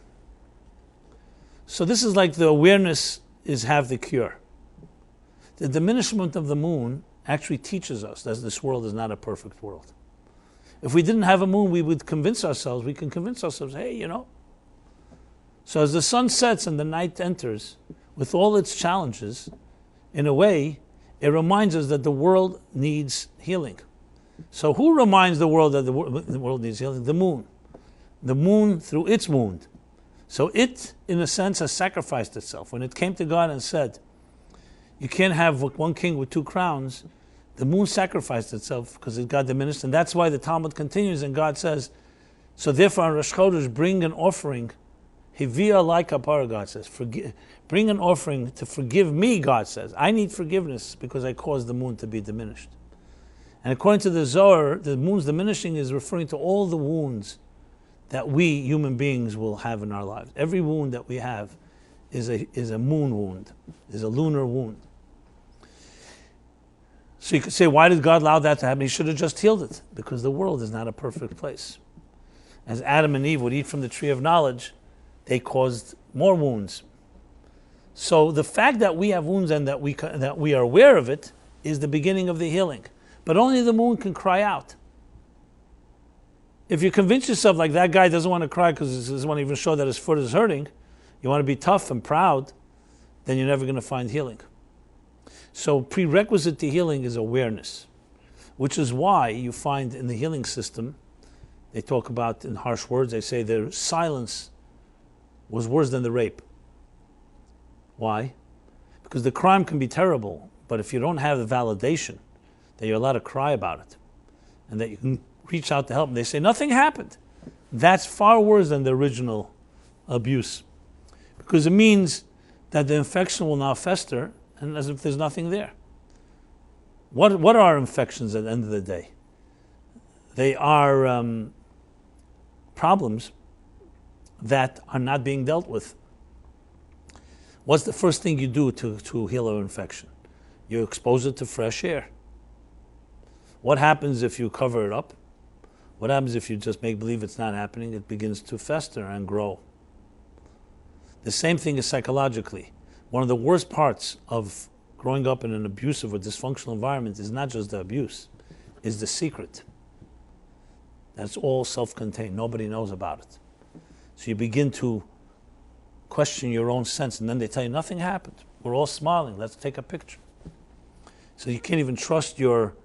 So this is like the awareness is have the cure. The diminishment of the moon actually teaches us that this world is not a perfect world. If we didn't have a moon, we would convince ourselves, hey, So as the sun sets and the night enters, with all its challenges, in a way, it reminds us that the world needs healing. So who reminds the world that the world needs healing? The moon. The moon through its wound. So it, in a sense, has sacrificed itself. When it came to God and said, you can't have one king with two crowns, the moon sacrificed itself because it got diminished. And that's why the Talmud continues and God says, so therefore on Rosh Chodesh, bring an offering. Hivia like kapara, God says. Bring an offering to forgive me, God says. I need forgiveness because I caused the moon to be diminished. And according to the Zohar, the moon's diminishing is referring to all the wounds that we human beings will have in our lives. Every wound that we have is a moon wound, is a lunar wound. So you could say, why did God allow that to happen? He should have just healed it, because the world is not a perfect place. As Adam and Eve would eat from the tree of knowledge, they caused more wounds. So the fact that we have wounds and that we are aware of it is the beginning of the healing. But only the moon can cry out. If you convince yourself like that guy doesn't want to cry because he doesn't want to even show that his foot is hurting, you want to be tough and proud, then you're never going to find healing. So prerequisite to healing is awareness, which is why you find in the healing system, they talk about in harsh words, they say their silence was worse than the rape. Why? Because the crime can be terrible, but if you don't have the validation that you're allowed to cry about it and that you can reach out to help, and they say nothing happened, that's far worse than the original abuse, because it means that the infection will now fester and as if there's nothing there. What are infections at the end of the day? They are problems that are not being dealt with. What's the first thing you do to heal an infection? You expose it to fresh air. What happens if you cover it up? What happens if you just make believe it's not happening? It begins to fester and grow. The same thing is psychologically. One of the worst parts of growing up in an abusive or dysfunctional environment is not just the abuse, it's the secret. That's all self-contained. Nobody knows about it. So you begin to question your own sense, and then they tell you nothing happened. We're all smiling. Let's take a picture. So you can't even trust your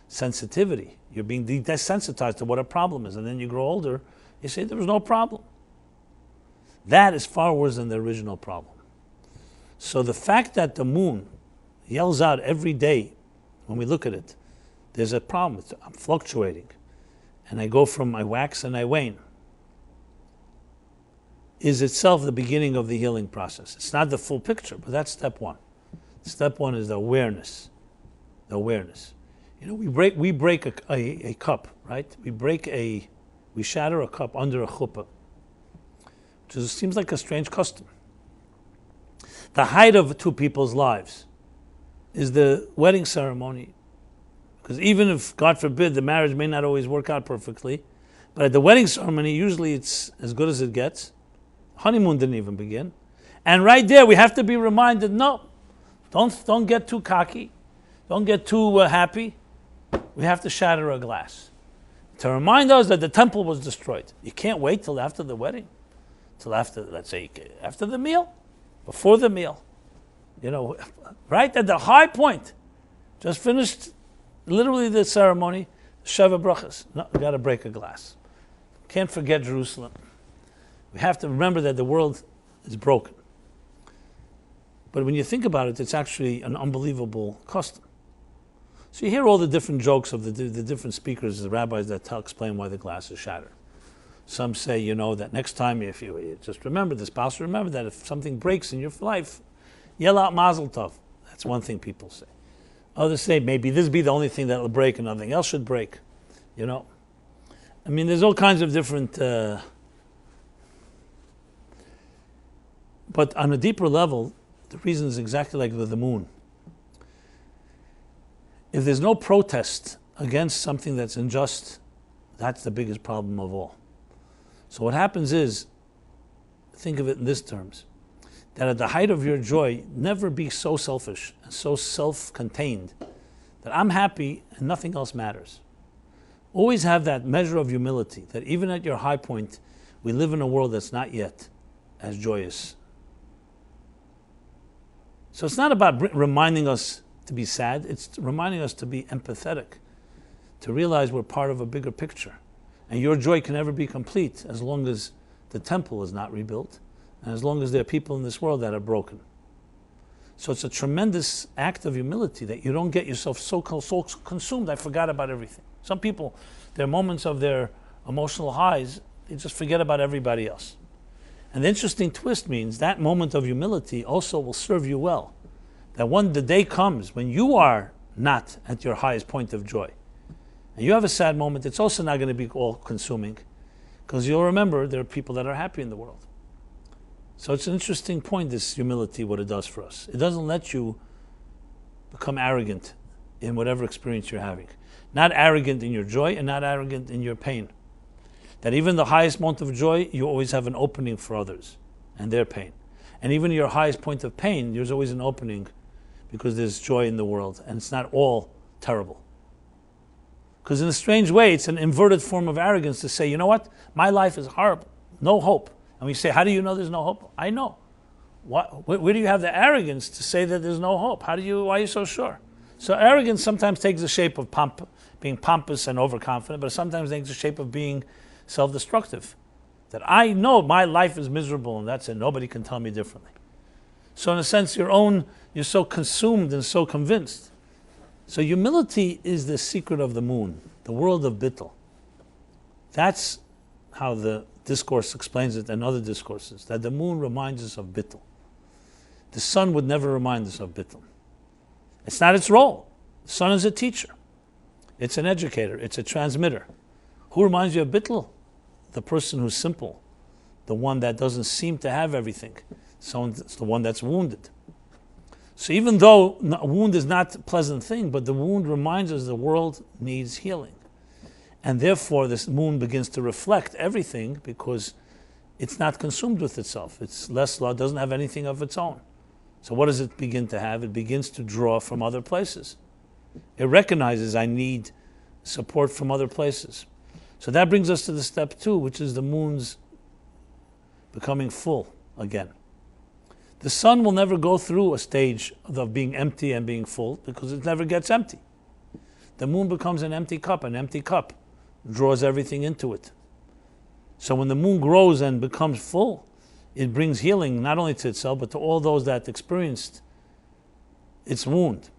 sensitivity. You're being desensitized to what a problem is, and then you grow older. You say there was no problem. That is far worse than the original problem. So the fact that the moon yells out every day, when we look at it, there's a problem. I'm fluctuating, and I go from I wax and I wane, is itself the beginning of the healing process. It's not the full picture, but that's step one. Step one is the awareness. The awareness. We break a cup, right? We shatter a cup under a chuppah, which seems like a strange custom. The height of two people's lives is the wedding ceremony, because even if, God forbid, the marriage may not always work out perfectly, but at the wedding ceremony, usually it's as good as it gets. Honeymoon didn't even begin. And right there, we have to be reminded, no, don't get too cocky. Don't get too happy. We have to shatter a glass to remind us that the temple was destroyed. You can't wait till after the wedding, till after, let's say, after the meal, before the meal. Right at the high point, just finished literally the ceremony, Sheva Brachas. No, we got to break a glass. Can't forget Jerusalem. We have to remember that the world is broken. But when you think about it, it's actually an unbelievable custom. So you hear all the different jokes of the different speakers, the rabbis that explain why the glass is shattered. Some say, that next time if you just remember this, also remember that if something breaks in your life, yell out Mazel Tov. That's one thing people say. Others say maybe this be the only thing that will break and nothing else should break. There's all kinds of different... but on a deeper level, the reason is exactly like with the moon. If there's no protest against something that's unjust, that's the biggest problem of all. So what happens is, think of it in this terms, that at the height of your joy, never be so selfish and so self-contained that I'm happy and nothing else matters. Always have that measure of humility, that even at your high point, we live in a world that's not yet as joyous. So it's not about reminding us to be sad, it's reminding us to be empathetic, to realize we're part of a bigger picture. And your joy can never be complete as long as the temple is not rebuilt, and as long as there are people in this world that are broken. So it's a tremendous act of humility that you don't get yourself so consumed, I forgot about everything. Some people, there are moments of their emotional highs, they just forget about everybody else. And the interesting twist means that moment of humility also will serve you well. That when the day comes when you are not at your highest point of joy, and you have a sad moment, it's also not going to be all consuming, because you'll remember there are people that are happy in the world. So it's an interesting point, this humility, what it does for us. It doesn't let you become arrogant in whatever experience you're having. Not arrogant in your joy and not arrogant in your pain. That even the highest moment of joy, you always have an opening for others and their pain. And even your highest point of pain, there's always an opening because there's joy in the world and it's not all terrible. Because in a strange way, it's an inverted form of arrogance to say, you know what, my life is horrible, no hope. And we say, how do you know there's no hope? I know. Where do you have the arrogance to say that there's no hope? Why are you so sure? So arrogance sometimes takes the shape of being pompous and overconfident, but sometimes takes the shape of being self-destructive. That I know my life is miserable and that's it. Nobody can tell me differently. So in a sense, you're so consumed and so convinced. So humility is the secret of the moon, the world of Bittul. That's how the discourse explains it and other discourses, that the moon reminds us of Bittul. The sun would never remind us of Bittul. It's not its role. The sun is a teacher. It's an educator. It's a transmitter. Who reminds you of Bittul? The person who's simple, the one that doesn't seem to have everything. So it's the one that's wounded. So even though a wound is not a pleasant thing, but the wound reminds us the world needs healing. And therefore this moon begins to reflect everything because it's not consumed with itself. It's less law, doesn't have anything of its own. So what does it begin to have? It begins to draw from other places. It recognizes I need support from other places. So that brings us to the step 2, which is the moon's becoming full again. The sun will never go through a stage of being empty and being full because it never gets empty. The moon becomes an empty cup. An empty cup draws everything into it. So when the moon grows and becomes full, it brings healing not only to itself but to all those that experienced its wound.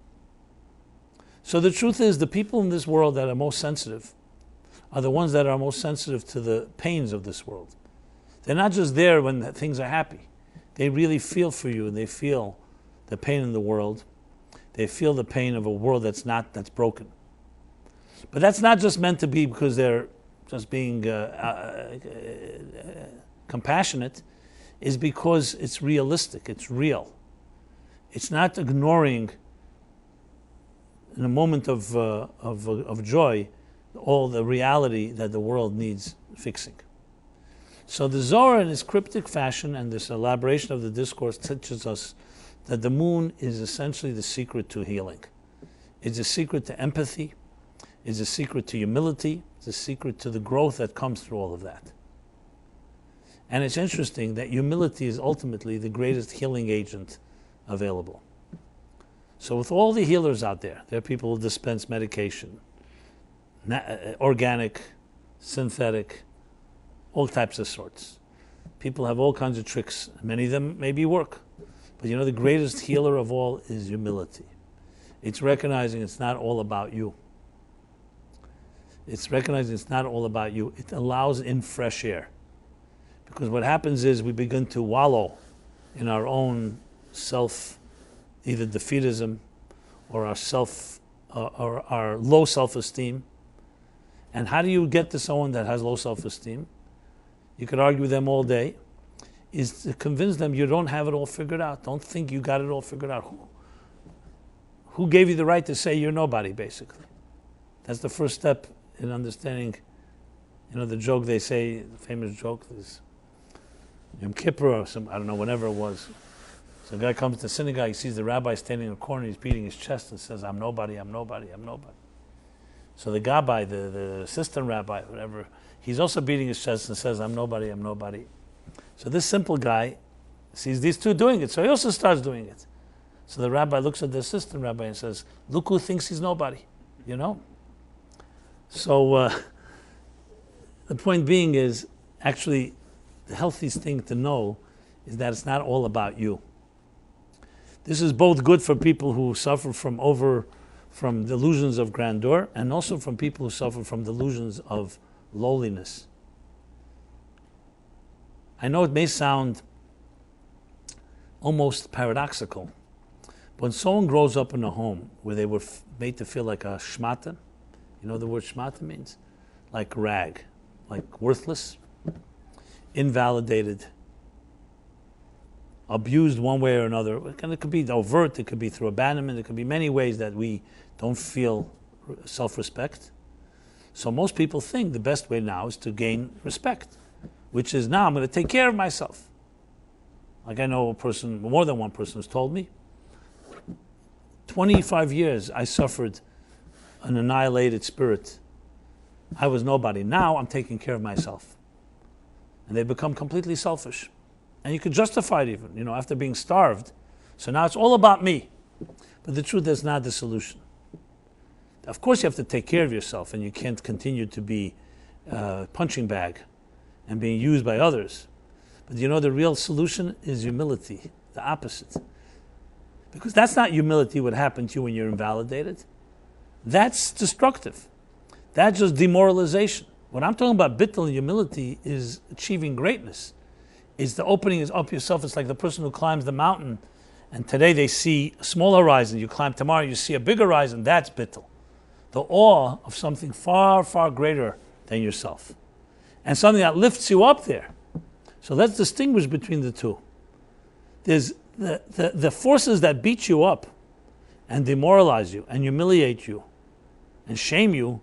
So the truth is, the people in this world that are most sensitive are the ones that are most sensitive to the pains of this world. They're not just there when things are happy. They really feel for you, and they feel the pain in the world. They feel the pain of a world that's broken. But that's not just meant to be because they're just being compassionate. Is because it's realistic, it's real. It's not ignoring, in a moment of joy, all the reality that the world needs fixing. So the Zohar, in its cryptic fashion and this elaboration of the discourse, teaches us that the moon is essentially the secret to healing. It's a secret to empathy. It's a secret to humility. It's a secret to the growth that comes through all of that. And it's interesting that humility is ultimately the greatest healing agent available. So with all the healers out there are people who dispense medication, organic, synthetic, all types of sorts. People have all kinds of tricks. Many of them maybe work. But the greatest healer of all is humility. It's recognizing it's not all about you. It's recognizing it's not all about you. It allows in fresh air. Because what happens is we begin to wallow in our own self, either defeatism or our low self-esteem. And how do you get to someone that has low self-esteem? You could argue with them all day. Is to convince them you don't have it all figured out. Don't think you got it all figured out. Who gave you the right to say you're nobody, basically? That's the first step in understanding, the joke they say, the famous joke is Yom Kippur or I don't know, whenever it was. So a guy comes to the synagogue, he sees the rabbi standing in a corner, he's beating his chest and says, I'm nobody, I'm nobody, I'm nobody. So the gabbai, the assistant rabbi, whatever, he's also beating his chest and says, I'm nobody, I'm nobody. So this simple guy sees these two doing it, so he also starts doing it. So the rabbi looks at the assistant rabbi and says, look who thinks he's nobody, So the point being is, actually, the healthiest thing to know is that it's not all about you. This is both good for people who suffer from delusions of grandeur, and also from people who suffer from delusions of lowliness. I know it may sound almost paradoxical. When someone grows up in a home where they were made to feel like a shmata, you know the word shmata means? Like rag, like worthless, invalidated, abused one way or another. And it could be overt, it could be through abandonment, it could be many ways that we don't feel self-respect. So most people think the best way now is to gain respect, which is now I'm going to take care of myself. Like I know a person, more than one person has told me, 25 years I suffered an annihilated spirit. I was nobody. Now I'm taking care of myself. And they become completely selfish. And you could justify it even, after being starved. So now it's all about me. But the truth is not the solution. Of course you have to take care of yourself, and you can't continue to be a punching bag and being used by others. But the real solution is humility, the opposite. Because that's not humility what happened to you when you're invalidated. That's destructive. That's just demoralization. What I'm talking about, bittul and humility, is achieving greatness. It's the opening up yourself. It's like the person who climbs the mountain, and today they see a small horizon. You climb tomorrow, you see a big horizon. That's bittul. The awe of something far, far greater than yourself. And something that lifts you up there. So let's distinguish between the two. There's the forces that beat you up and demoralize you and humiliate you and shame you.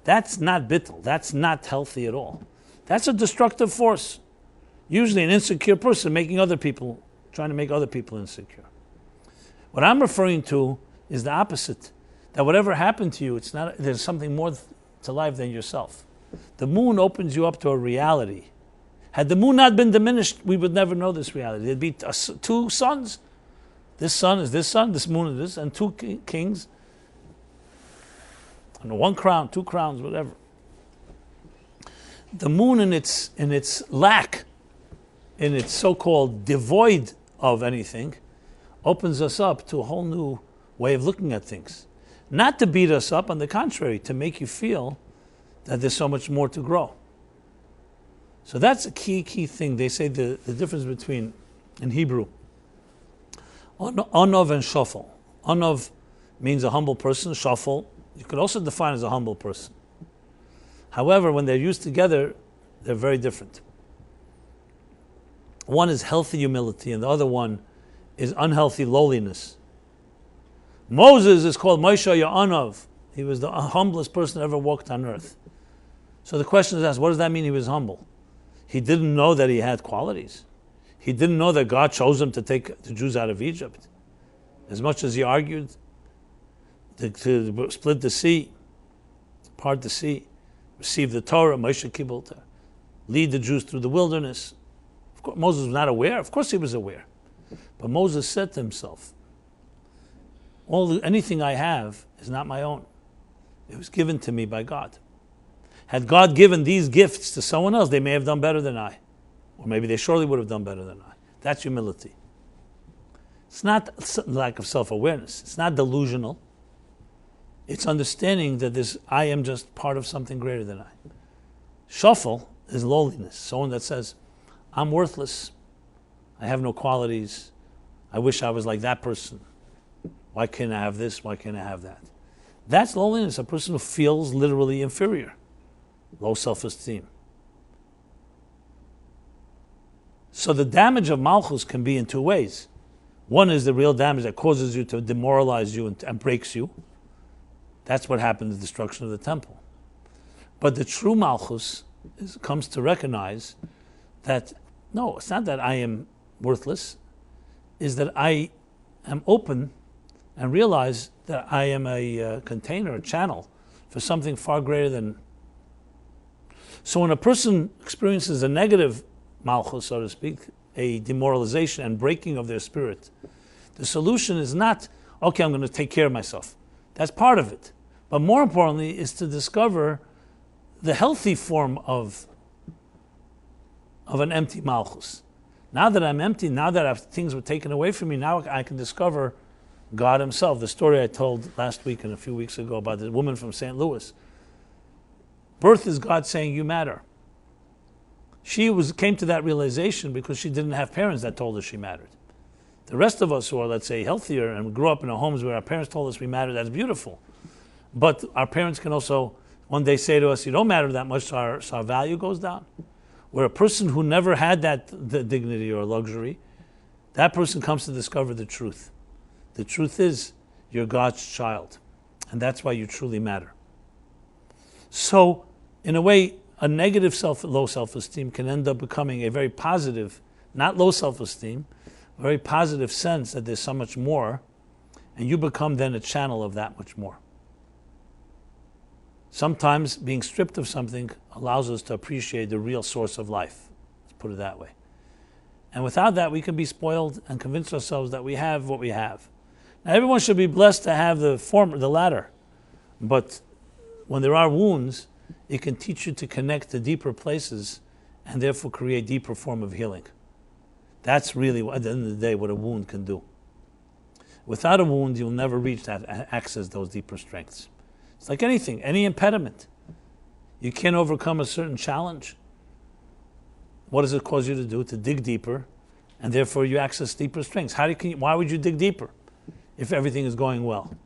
That's not bittul. That's not healthy at all. That's a destructive force. Usually an insecure person trying to make other people insecure. What I'm referring to is the opposite. That whatever happened to you, there's something more to life than yourself. The moon opens you up to a reality. Had the moon not been diminished, we would never know this reality. There'd be two suns. This sun is this sun, this moon is this, and two kings. And one crown, two crowns, whatever. The moon in its lack, in its so-called devoid of anything, opens us up to a whole new way of looking at things. Not to beat us up, on the contrary, to make you feel that there's so much more to grow. So that's a key thing. They say the difference between, in Hebrew, Onov and Shofel. Onov means a humble person. Shofel, you could also define as a humble person. However, when they're used together, they're very different. One is healthy humility, and the other one is unhealthy lowliness. Moses is called Moshe Ya'anov. He was the humblest person that ever walked on earth. So the question is asked, what does that mean he was humble? He didn't know that he had qualities. He didn't know that God chose him to take the Jews out of Egypt. As much as he argued to split the sea, part the sea, receive the Torah, Moshe Kibbutz, lead the Jews through the wilderness. Of course, Moses was not aware. Of course he was aware. But Moses said to himself, anything I have is not my own. It was given to me by God. Had God given these gifts to someone else, they may have done better than I. Or maybe they surely would have done better than I. That's humility. It's not lack of self-awareness. It's not delusional. It's understanding that this I am just part of something greater than I. Shuffle is lowliness. Someone that says, I'm worthless. I have no qualities. I wish I was like that person. Why can't I have this? Why can't I have that? That's lowliness, a person who feels literally inferior. Low self-esteem. So the damage of Malchus can be in two ways. One is the real damage that causes you to demoralize you and breaks you. That's what happened in the destruction of the temple. But the true Malchus comes to recognize that, no, it's not that I am worthless, is that I am open and realize that I am a container, a channel for something far greater than. So when a person experiences a negative Malchus, so to speak, a demoralization and breaking of their spirit, the solution is not, okay, I'm going to take care of myself. That's part of it. But more importantly is to discover the healthy form of an empty Malchus. Now that I'm empty, now that things were taken away from me, now I can discover God himself. The story I told last week and a few weeks ago about the woman from St. Louis. Birth is God saying, you matter. She came to that realization because she didn't have parents that told her she mattered. The rest of us who are, let's say, healthier and grew up in homes where our parents told us we matter, that's beautiful. But our parents can also one day say to us, you don't matter that much, so our value goes down. Where a person who never had the dignity or luxury, that person comes to discover the truth. The truth is, you're God's child. And that's why you truly matter. So, in a way, a negative low self-esteem can end up becoming a very positive, not low self-esteem, a very positive sense that there's so much more, and you become then a channel of that much more. Sometimes being stripped of something allows us to appreciate the real source of life. Let's put it that way. And without that, we can be spoiled and convince ourselves that we have what we have. Now, everyone should be blessed to have the latter. But when there are wounds, it can teach you to connect to deeper places and therefore create deeper form of healing. That's really, at the end of the day, what a wound can do. Without a wound, you'll never reach that, access those deeper strengths. It's like anything, any impediment. You can't overcome a certain challenge. What does it cause you to do? To dig deeper, and therefore you access deeper strengths. Why would you dig deeper if everything is going well?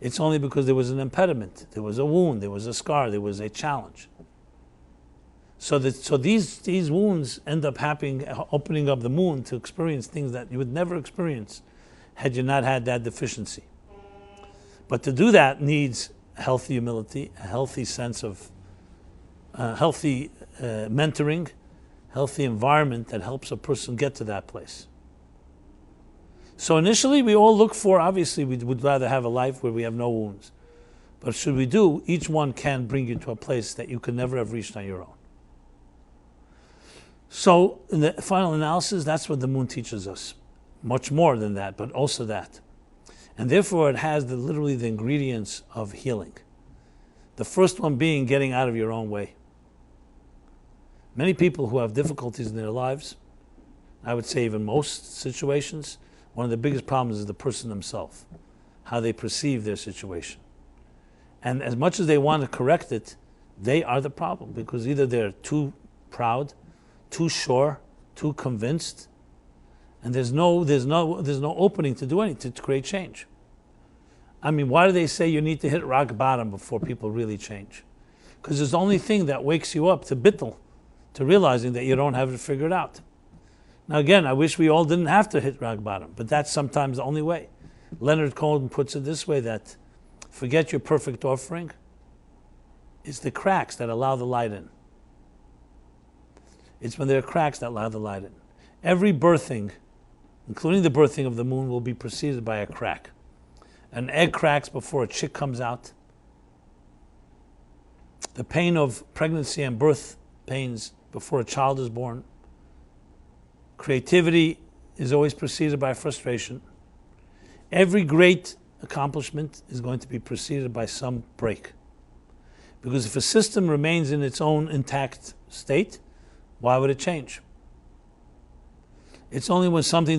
It's only because there was an impediment, there was a wound, there was a scar, there was a challenge. So these wounds end up opening up the moon to experience things that you would never experience had you not had that deficiency. But to do that needs healthy humility, a healthy sense of healthy mentoring, healthy environment that helps a person get to that place. So initially we all look for, obviously we would rather have a life where we have no wounds. But should we do, each one can bring you to a place that you could never have reached on your own. So in the final analysis, that's what the moon teaches us. Much more than that, but also that. And therefore it has literally the ingredients of healing. The first one being getting out of your own way. Many people who have difficulties in their lives, I would say even most situations, one of the biggest problems is the person themselves, how they perceive their situation. And as much as they want to correct it, they are the problem, because either they're too proud, too sure, too convinced, and there's no opening to do anything, to create change. I mean, why do they say you need to hit rock bottom before people really change? Because it's the only thing that wakes you up to bittul, to realizing that you don't have it figured out. Now again, I wish we all didn't have to hit rock bottom, but that's sometimes the only way. Leonard Cohen puts it this way, that forget your perfect offering, it's the cracks that allow the light in. It's when there are cracks that allow the light in. Every birthing, including the birthing of the moon, will be preceded by a crack. An egg cracks before a chick comes out. The pain of pregnancy and birth pains before a child is born. Creativity is always preceded by frustration. Every great accomplishment is going to be preceded by some break. Because if a system remains in its own intact state, why would it change? It's only when something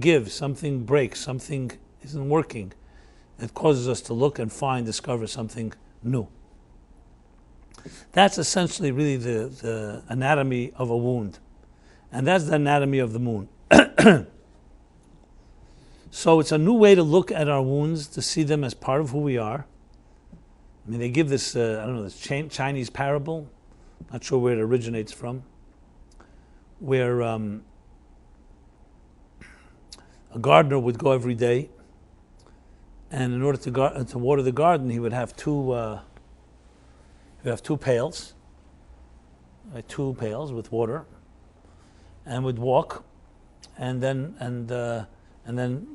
gives, something breaks, something isn't working, that causes us to look and discover something new. That's essentially really the anatomy of a wound. And that's the anatomy of the moon. So it's a new way to look at our wounds, to see them as part of who we are. I mean, they give this, this Chinese parable, not sure where it originates from, where a gardener would go every day, and in order to water the garden, he would have two pails, with water, and would walk, and then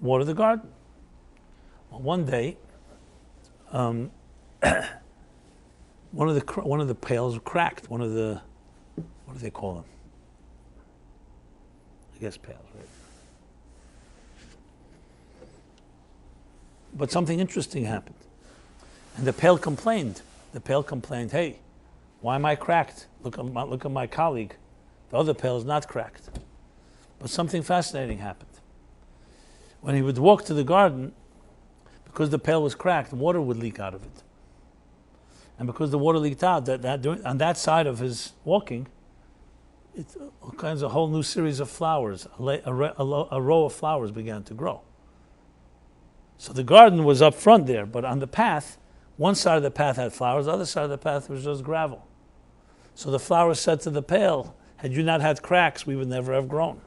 water the garden. Well, one day, one of the pails cracked. What do they call them? I guess pails, right? But something interesting happened, and the pail complained. Hey, why am I cracked? Look at my colleague. The other pail is not cracked. But something fascinating happened. When he would walk to the garden, because the pail was cracked, water would leak out of it. And because the water leaked out, on that side of his walking, all kinds of whole new series of flowers, a row of flowers began to grow. So the garden was up front there, but on the path, one side of the path had flowers, the other side of the path was just gravel. So the flowers said to the pail, had you not had cracks, we would never have grown.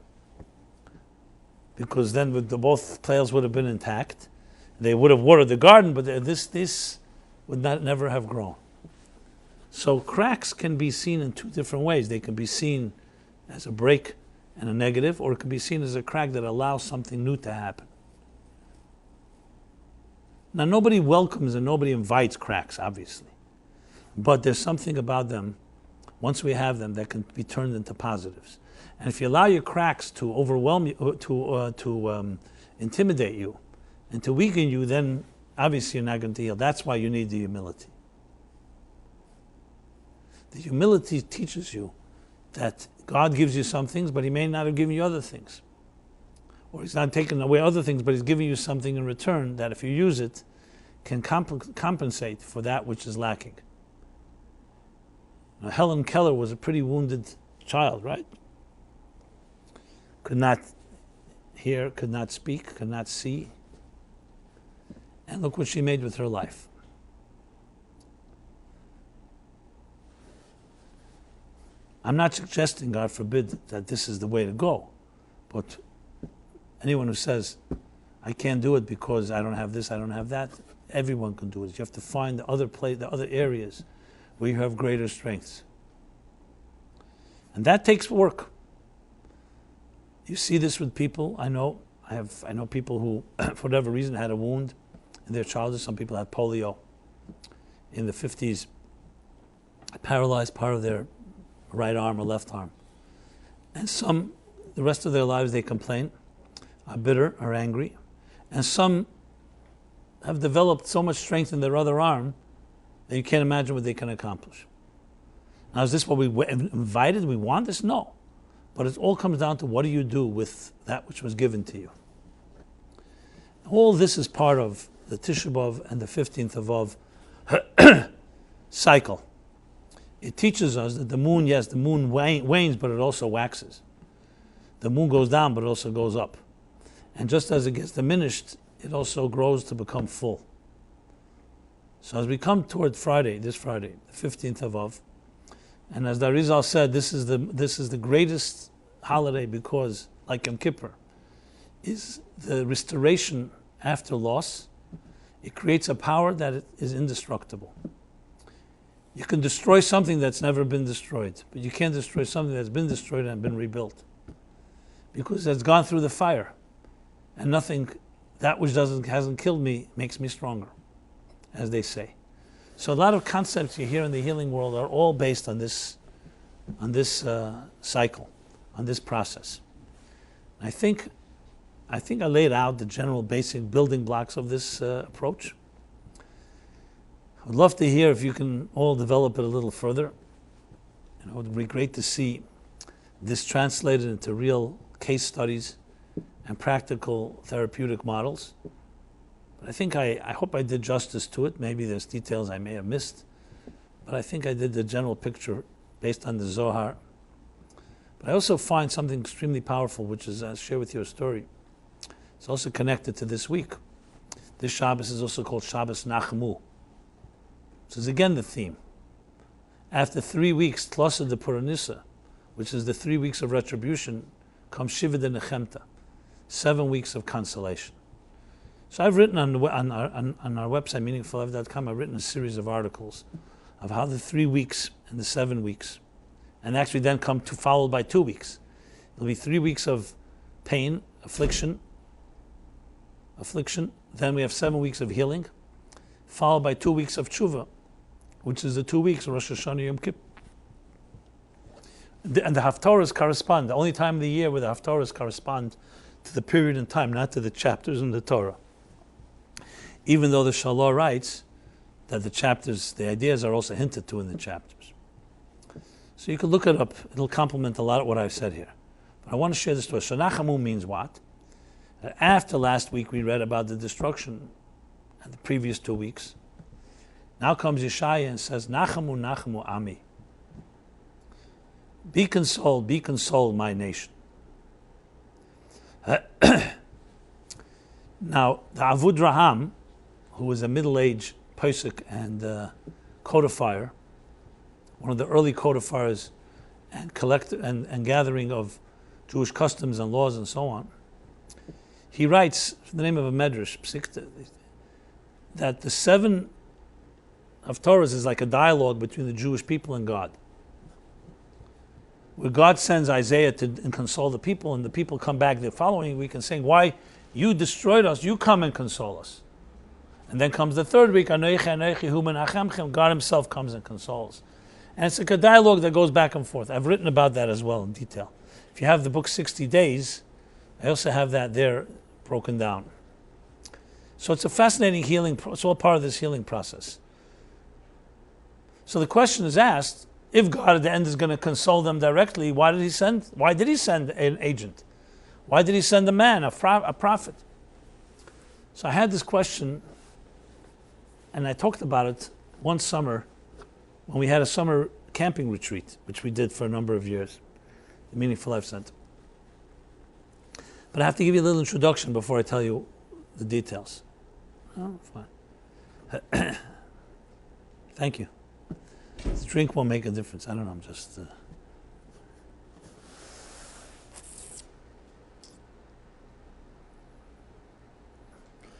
Because then both pails would have been intact. They would have watered the garden, but this would never have grown. So cracks can be seen in two different ways. They can be seen as a break and a negative, or it can be seen as a crack that allows something new to happen. Now, nobody welcomes and nobody invites cracks, obviously. But there's something about them, once we have them, that can be turned into positives. And if you allow your cracks to overwhelm you, to intimidate you, and to weaken you, then obviously you're not going to heal. That's why you need the humility. The humility teaches you that God gives you some things, but He may not have given you other things. Or He's not taking away other things, but He's giving you something in return that if you use it, can compensate for that which is lacking. Now, Helen Keller was a pretty wounded child, right? Could not hear, could not speak, could not see. And look what she made with her life. I'm not suggesting, God forbid, that this is the way to go. But anyone who says, I can't do it because I don't have this, I don't have that, everyone can do it. You have to find the other areas where you have greater strengths. And that takes work. You see this with people. I know people who, for whatever reason, had a wound in their childhood. Some people had polio in the 50s, paralyzed part of their right arm or left arm. And some, the rest of their lives, they complain, are bitter, are angry. And some have developed so much strength in their other arm that you can't imagine what they can accomplish. Now, is this what we invited? We want this? No. But it all comes down to what do you do with that which was given to you. All this is part of the Tisha B'Av and the 15th of Av cycle. It teaches us that the moon, yes, the moon wanes, but it also waxes. The moon goes down, but it also goes up. And just as it gets diminished, it also grows to become full. So as we come toward this Friday, the 15th of Av, and as the Arizal said, this is the greatest holiday because, like Yom Kippur, is the restoration after loss. It creates a power that is indestructible. You can destroy something that's never been destroyed, but you can't destroy something that's been destroyed and been rebuilt, because it's gone through the fire, and that which hasn't killed me makes me stronger, as they say. So a lot of concepts you hear in the healing world are all based on this cycle, on this process. I think I laid out the general basic building blocks of this approach. I'd love to hear if you can all develop it a little further. It would be great to see this translated into real case studies and practical therapeutic models. But I think I hope I did justice to it. Maybe there's details I may have missed, but I think I did the general picture based on the Zohar. But I also find something extremely powerful, which is, I'll share with you a story. It's also connected to this week. This Shabbos is also called Shabbos Nachmu. This is again the theme. After 3 weeks, Tlosa de Puranissa, which is the 3 weeks of retribution, comes Shiva de Nechemta, 7 weeks of consolation. So I've written on our website, meaningfullife.com, I've written a series of articles of how the 3 weeks and the 7 weeks, and actually then come to followed by 2 weeks. It'll be 3 weeks of pain, affliction. Then we have 7 weeks of healing, followed by 2 weeks of tshuva, which is the 2 weeks of Rosh Hashanah Yom Kippur. And the Haftarahs correspond, the only time of the year where the Haftarahs correspond to the period in time, not to the chapters in the Torah. Even though the Shalah writes that the chapters, the ideas are also hinted to in the chapters. So you can look it up. It'll complement a lot of what I've said here. But I want to share this story. So Nachamu means what? After last week we read about the destruction and the previous 2 weeks. Now comes Yeshaya and says, Nachamu, Nachamu, Ami. Be consoled, my nation. Now, the Avud Raham, who was a middle-aged posek and codifier, one of the early codifiers and collector and gathering of Jewish customs and laws and so on, he writes, the name of a medrash, that the 7 Haftarahs is like a dialogue between the Jewish people and God, where God sends Isaiah to console the people, and the people come back the following week and saying, why you destroyed us, you come and console us. And then comes the 3rd week, God himself comes and consoles. And it's like a dialogue that goes back and forth. I've written about that as well in detail. If you have the book 60 Days, I also have that there broken down. So it's a fascinating healing, it's all part of this healing process. So the question is asked, if God at the end is going to console them directly, why did he send an agent? Why did he send a man, a prophet? So I had this question, and I talked about it one summer when we had a summer camping retreat, which we did for a number of years, the Meaningful Life Center. But I have to give you a little introduction before I tell you the details. Oh, fine. Thank you. The drink won't make a difference. I don't know, I'm just...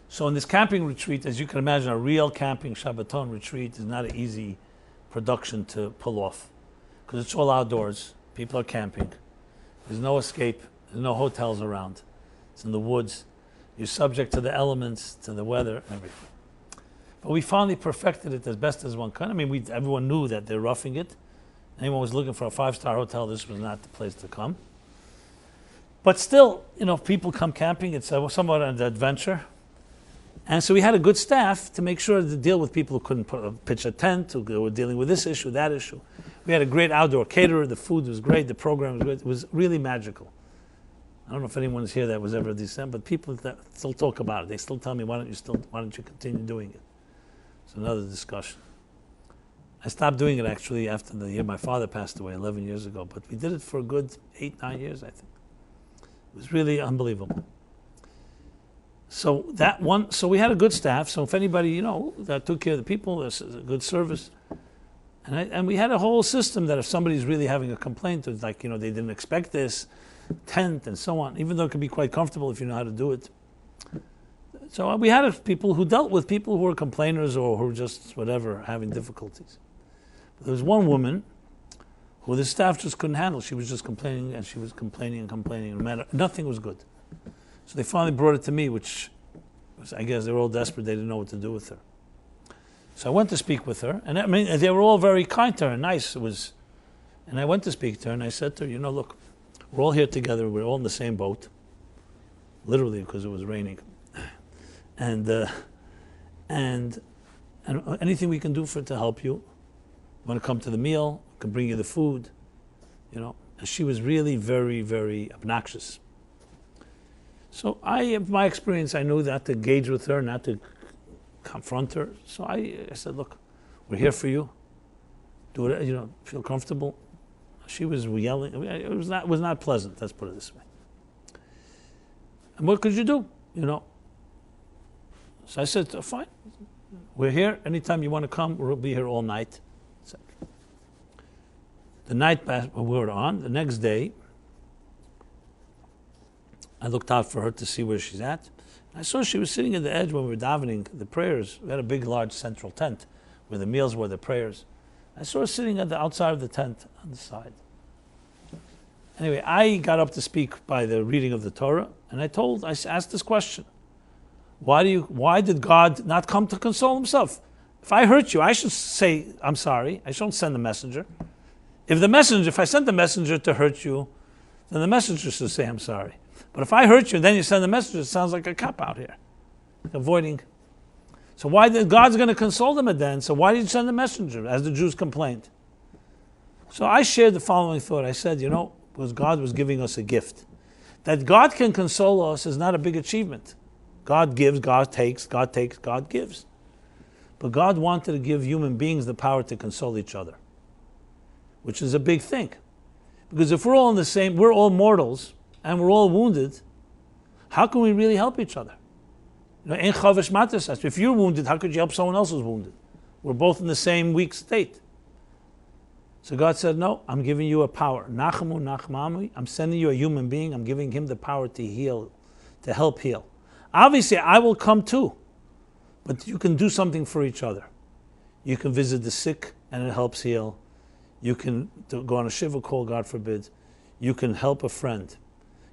So in this camping retreat, as you can imagine, a real camping Shabbaton retreat is not an easy production to pull off, because it's all outdoors. People are camping. There's no escape. There's no hotels around. It's in the woods. You're subject to the elements, to the weather, everything. But we finally perfected it as best as one can. I mean, everyone knew that they're roughing it. Anyone was looking for a 5-star hotel, this was not the place to come. But still, people come camping. It's somewhat an adventure. And so we had a good staff to make sure to deal with people who couldn't pitch a tent, who were dealing with this issue, that issue. We had a great outdoor caterer. The food was great. The program was great. It was really magical. I don't know if anyone's here that was ever at this event, but people that still talk about it. They still tell me, why don't you continue doing it? It's another discussion. I stopped doing it actually after the year my father passed away 11 years ago, but we did it for a good 8-9 years, I think. It was really unbelievable. So we had a good staff. So if anybody, that took care of the people, there's a good service. And we had a whole system that if somebody's really having a complaint, it's like, they didn't expect this, tent and so on, even though it can be quite comfortable if you know how to do it. So we had people who dealt with people who were complainers or who were just whatever, having difficulties. But there was one woman who the staff just couldn't handle. She was just complaining, and she was complaining and complaining. No matter, nothing was good. So they finally brought it to me, which was, I guess they were all desperate. They didn't know what to do with her. So I went to speak with her, and I mean, they were all very kind to her and nice. And I went to speak to her, and I said to her, look, we're all here together. We're all in the same boat, literally, because it was raining. And anything we can do to help you. You want to come to the meal? We can bring you the food. And she was really very, very obnoxious. So in my experience, I knew not to engage with her, not to confront her. So I said, look, we're here for you. Do it, feel comfortable. She was yelling. It was not pleasant, let's put it this way. And what could you do, So I said, fine. We're here. Anytime you want to come, we'll be here all night. So the night passed, we were on. The next day, I looked out for her to see where she's at. I saw she was sitting at the edge when we were davening the prayers. We had a big, large central tent where the meals were, the prayers. I saw her sitting at the outside of the tent on the side. Anyway, I got up to speak by the reading of the Torah, and I asked this question. Why did God not come to console himself? If I hurt you, I should say, I'm sorry. I shouldn't send a messenger. If I sent the messenger to hurt you, then the messenger should say, I'm sorry. But if I hurt you and then you send a messenger, it sounds like a cop out here. Avoiding. So why did God's going to console them then? So why did you send the messenger, as the Jews complained? So I shared the following thought. I said, because God was giving us a gift. That God can console us is not a big achievement. God gives, God takes, God gives. But God wanted to give human beings the power to console each other, which is a big thing. Because if we're all we're all mortals, and we're all wounded, how can we really help each other? If you're wounded, how could you help someone else who's wounded? We're both in the same weak state. So God said, no, I'm giving you a power. Nachamu, nachmami. I'm sending you a human being. I'm giving him the power to heal, to help heal. Obviously, I will come too. But you can do something for each other. You can visit the sick and it helps heal. You can go on a shiva call, God forbid. You can help a friend.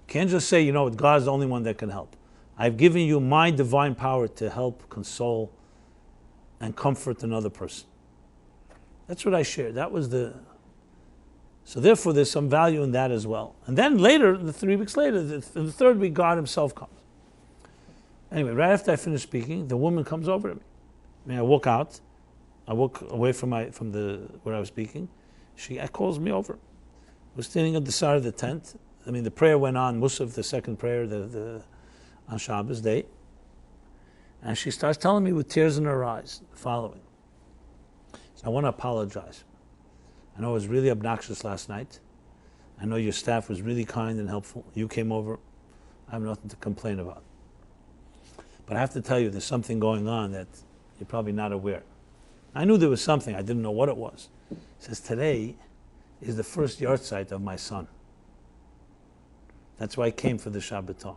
Can't just say, God's the only one that can help. I've given you my divine power to help, console, and comfort another person. That's what I shared. So therefore there's some value in that as well. And then later, 3 weeks later, the third week, God himself comes. Anyway, right after I finish speaking, the woman comes over to me. I walk out. I walk away from where I was speaking. She calls me over. We're standing at the side of the tent. The prayer went on, Musaf, the second prayer on Shabbos day. And she starts telling me with tears in her eyes the following. So I want to apologize. I know I was really obnoxious last night. I know your staff was really kind and helpful. You came over. I have nothing to complain about. But I have to tell you, there's something going on that you're probably not aware. I knew there was something. I didn't know what it was. It says, today is the first yahrzeit of my son. That's why I came for the Shabbaton.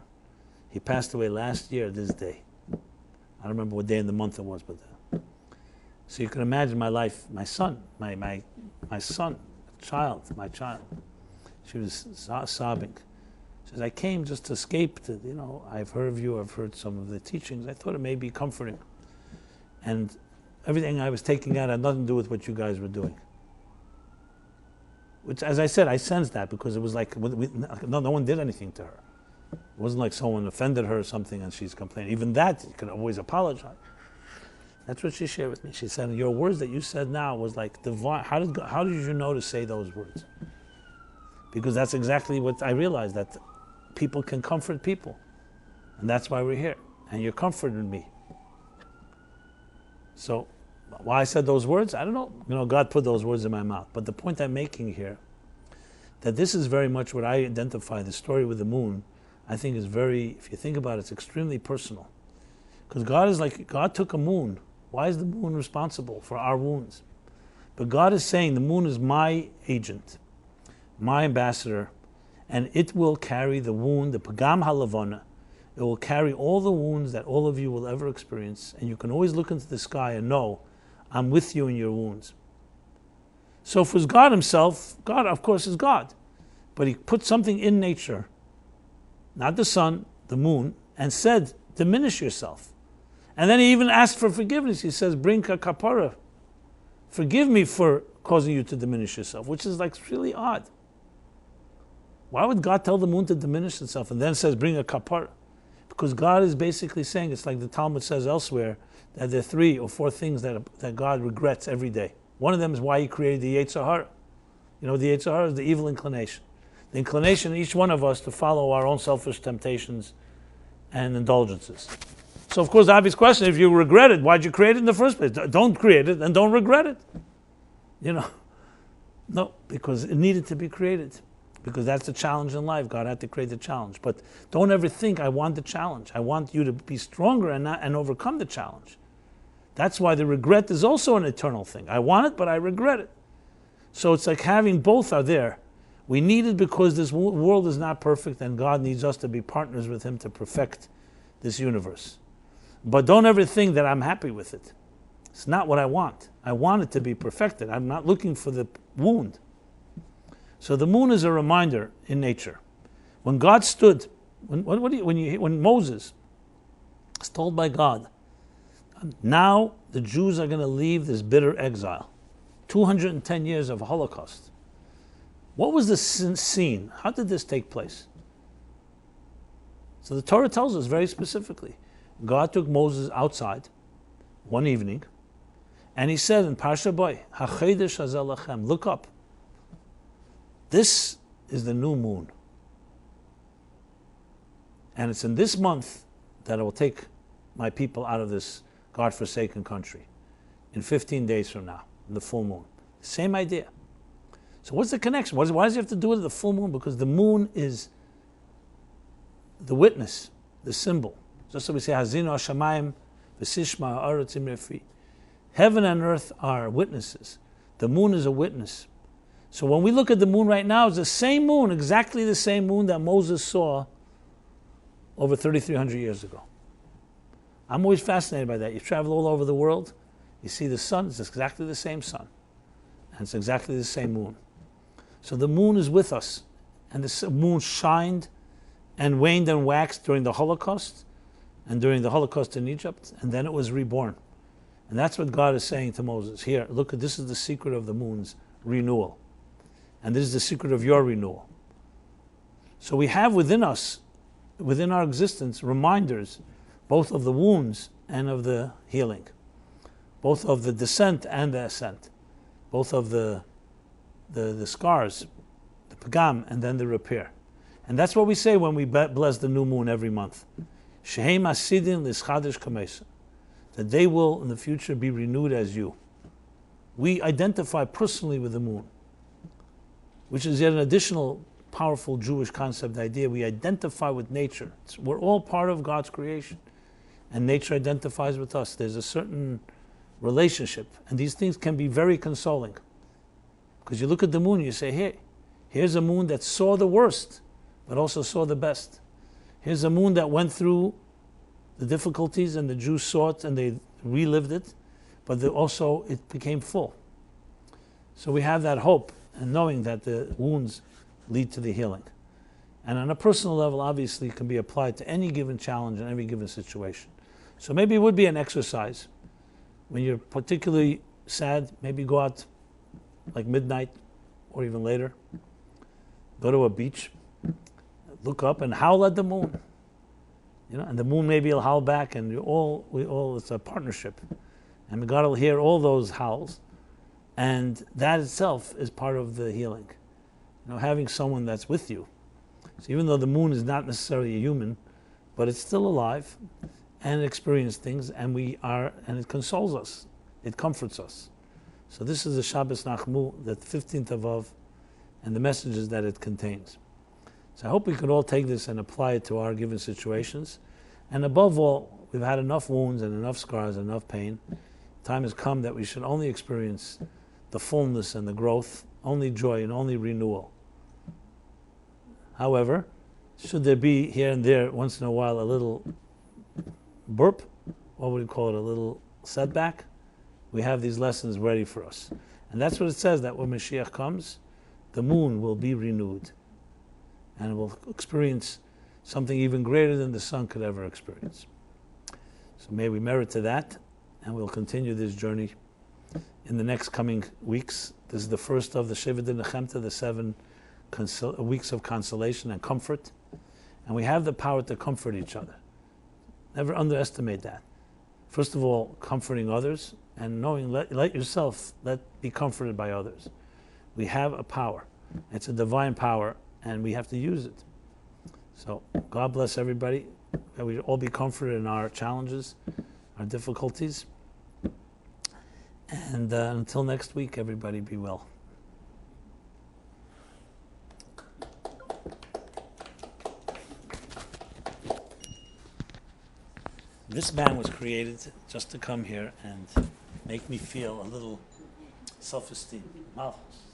He passed away last year, this day. I don't remember what day in the month it was, but so you can imagine my life, my son, my child. She was sobbing. She says, I came just to escape. I've heard of you. I've heard some of the teachings. I thought it may be comforting, and everything I was taking out had nothing to do with what you guys were doing. Which, as I said, I sensed that because it was like no one did anything to her. It wasn't like someone offended her or something and she's complaining. Even that, you can always apologize. That's what she shared with me. She said, your words that you said now was like divine. How did you know to say those words? Because that's exactly what I realized, that people can comfort people. And that's why we're here. And you're comforting me. So, why I said those words, I don't know. God put those words in my mouth. But the point I'm making here, that this is very much what I identify, the story with the moon, I think is very, if you think about it, it's extremely personal. Because God took a moon. Why is the moon responsible for our wounds? But God is saying the moon is my agent, my ambassador, and it will carry the wound, the pagam halavana. It will carry all the wounds that all of you will ever experience. And you can always look into the sky and know, I'm with you in your wounds. So if it was God himself, God of course is God. But he put something in nature, not the sun, the moon, and said, diminish yourself. And then he even asked for forgiveness. He says, bring a kapara. Forgive me for causing you to diminish yourself, which is really odd. Why would God tell the moon to diminish itself and then says, bring a kapara? Because God is basically saying, it's like the Talmud says elsewhere, that there are 3 or 4 things that God regrets every day. One of them is why he created the Yetzer Hara. The Yetzer Hara is the evil inclination. The inclination in each one of us to follow our own selfish temptations and indulgences. So of course the obvious question, if you regret it, why'd you create it in the first place? Don't create it and don't regret it. No, because it needed to be created. Because that's the challenge in life. God had to create the challenge. But don't ever think, I want the challenge. I want you to be stronger and overcome the challenge. That's why the regret is also an eternal thing. I want it, but I regret it. So it's like having both are there. We need it because this world is not perfect and God needs us to be partners with Him to perfect this universe. But don't ever think that I'm happy with it. It's not what I want. I want it to be perfected. I'm not looking for the wound. So the moon is a reminder in nature. When God stood, when Moses is told by God, now the Jews are going to leave this bitter exile. 210 years of Holocaust. What was the scene? How did this take place? So the Torah tells us very specifically. God took Moses outside one evening, and He said in Parsha Boy, "Hachedesh hazeh lachem," look up. This is the new moon. And it's in this month that I will take my people out of this God-forsaken country. In 15 days from now, in the full moon. Same idea. So what's the connection? Why does He have to do it at the full moon? Because the moon is the witness, the symbol. Just so we say, Hazinu Hashamayim v'sishma ha'aretz imrefi. Heaven and earth are witnesses. The moon is a witness. So when we look at the moon right now, it's the same moon, exactly the same moon that Moses saw over 3,300 years ago. I'm always fascinated by that. You travel all over the world, you see the sun, it's exactly the same sun. And it's exactly the same moon. So the moon is with us. And the moon shined and waned and waxed during the Holocaust and during the Holocaust in Egypt, and then it was reborn. And that's what God is saying to Moses. Here, look, this is the secret of the moon's renewal. And this is the secret of your renewal. So we have within us, within our existence, reminders both of the wounds and of the healing, both of the descent and the ascent, both of the scars, the pagam, and then the repair. And that's what we say when we bless the new moon every month. Shehem asidin l'schadesh kamesa, that they will in the future be renewed as you. We identify personally with the moon, which is yet an additional powerful Jewish concept idea. We identify with nature. We're all part of God's creation, and nature identifies with us. There's a certain relationship, and these things can be very consoling. Because you look at the moon, you say, hey, here's a moon that saw the worst, but also saw the best. Here's a moon that went through the difficulties, and the Jews saw it, and they relived it, but also it became full. So we have that hope, and knowing that the wounds lead to the healing. And on a personal level, obviously, it can be applied to any given challenge and every given situation. So maybe it would be an exercise. When you're particularly sad, maybe go out like midnight or even later. Go to a beach, look up and howl at the moon. And the moon maybe will howl back, and it's a partnership. And God will hear all those howls. And that itself is part of the healing. Having someone that's with you. So even though the moon is not necessarily a human, but it's still alive and experiences things, and it consoles us. It comforts us. So this is the Shabbos Nachmu, the 15th of Av, and the messages that it contains. So I hope we could all take this and apply it to our given situations. And above all, we've had enough wounds and enough scars and enough pain. Time has come that we should only experience the fullness and the growth, only joy and only renewal. However, should there be here and there, once in a while, a little burp, what would we call it, a little setback, we have these lessons ready for us. And that's what it says, that when Mashiach comes, the moon will be renewed. And it will experience something even greater than the sun could ever experience. So may we merit to that, and we'll continue this journey in the next coming weeks. This is the first of the Shevet Nechemta, the 7 weeks of consolation and comfort. And we have the power to comfort each other. Never underestimate that. First of all, comforting others, and knowing, let yourself be comforted by others. We have a power. It's a divine power, and we have to use it. So God bless everybody. that we all be comforted in our challenges, our difficulties. And until next week, everybody be well. This band was created just to come here and make me feel a little self-esteem. Malchus.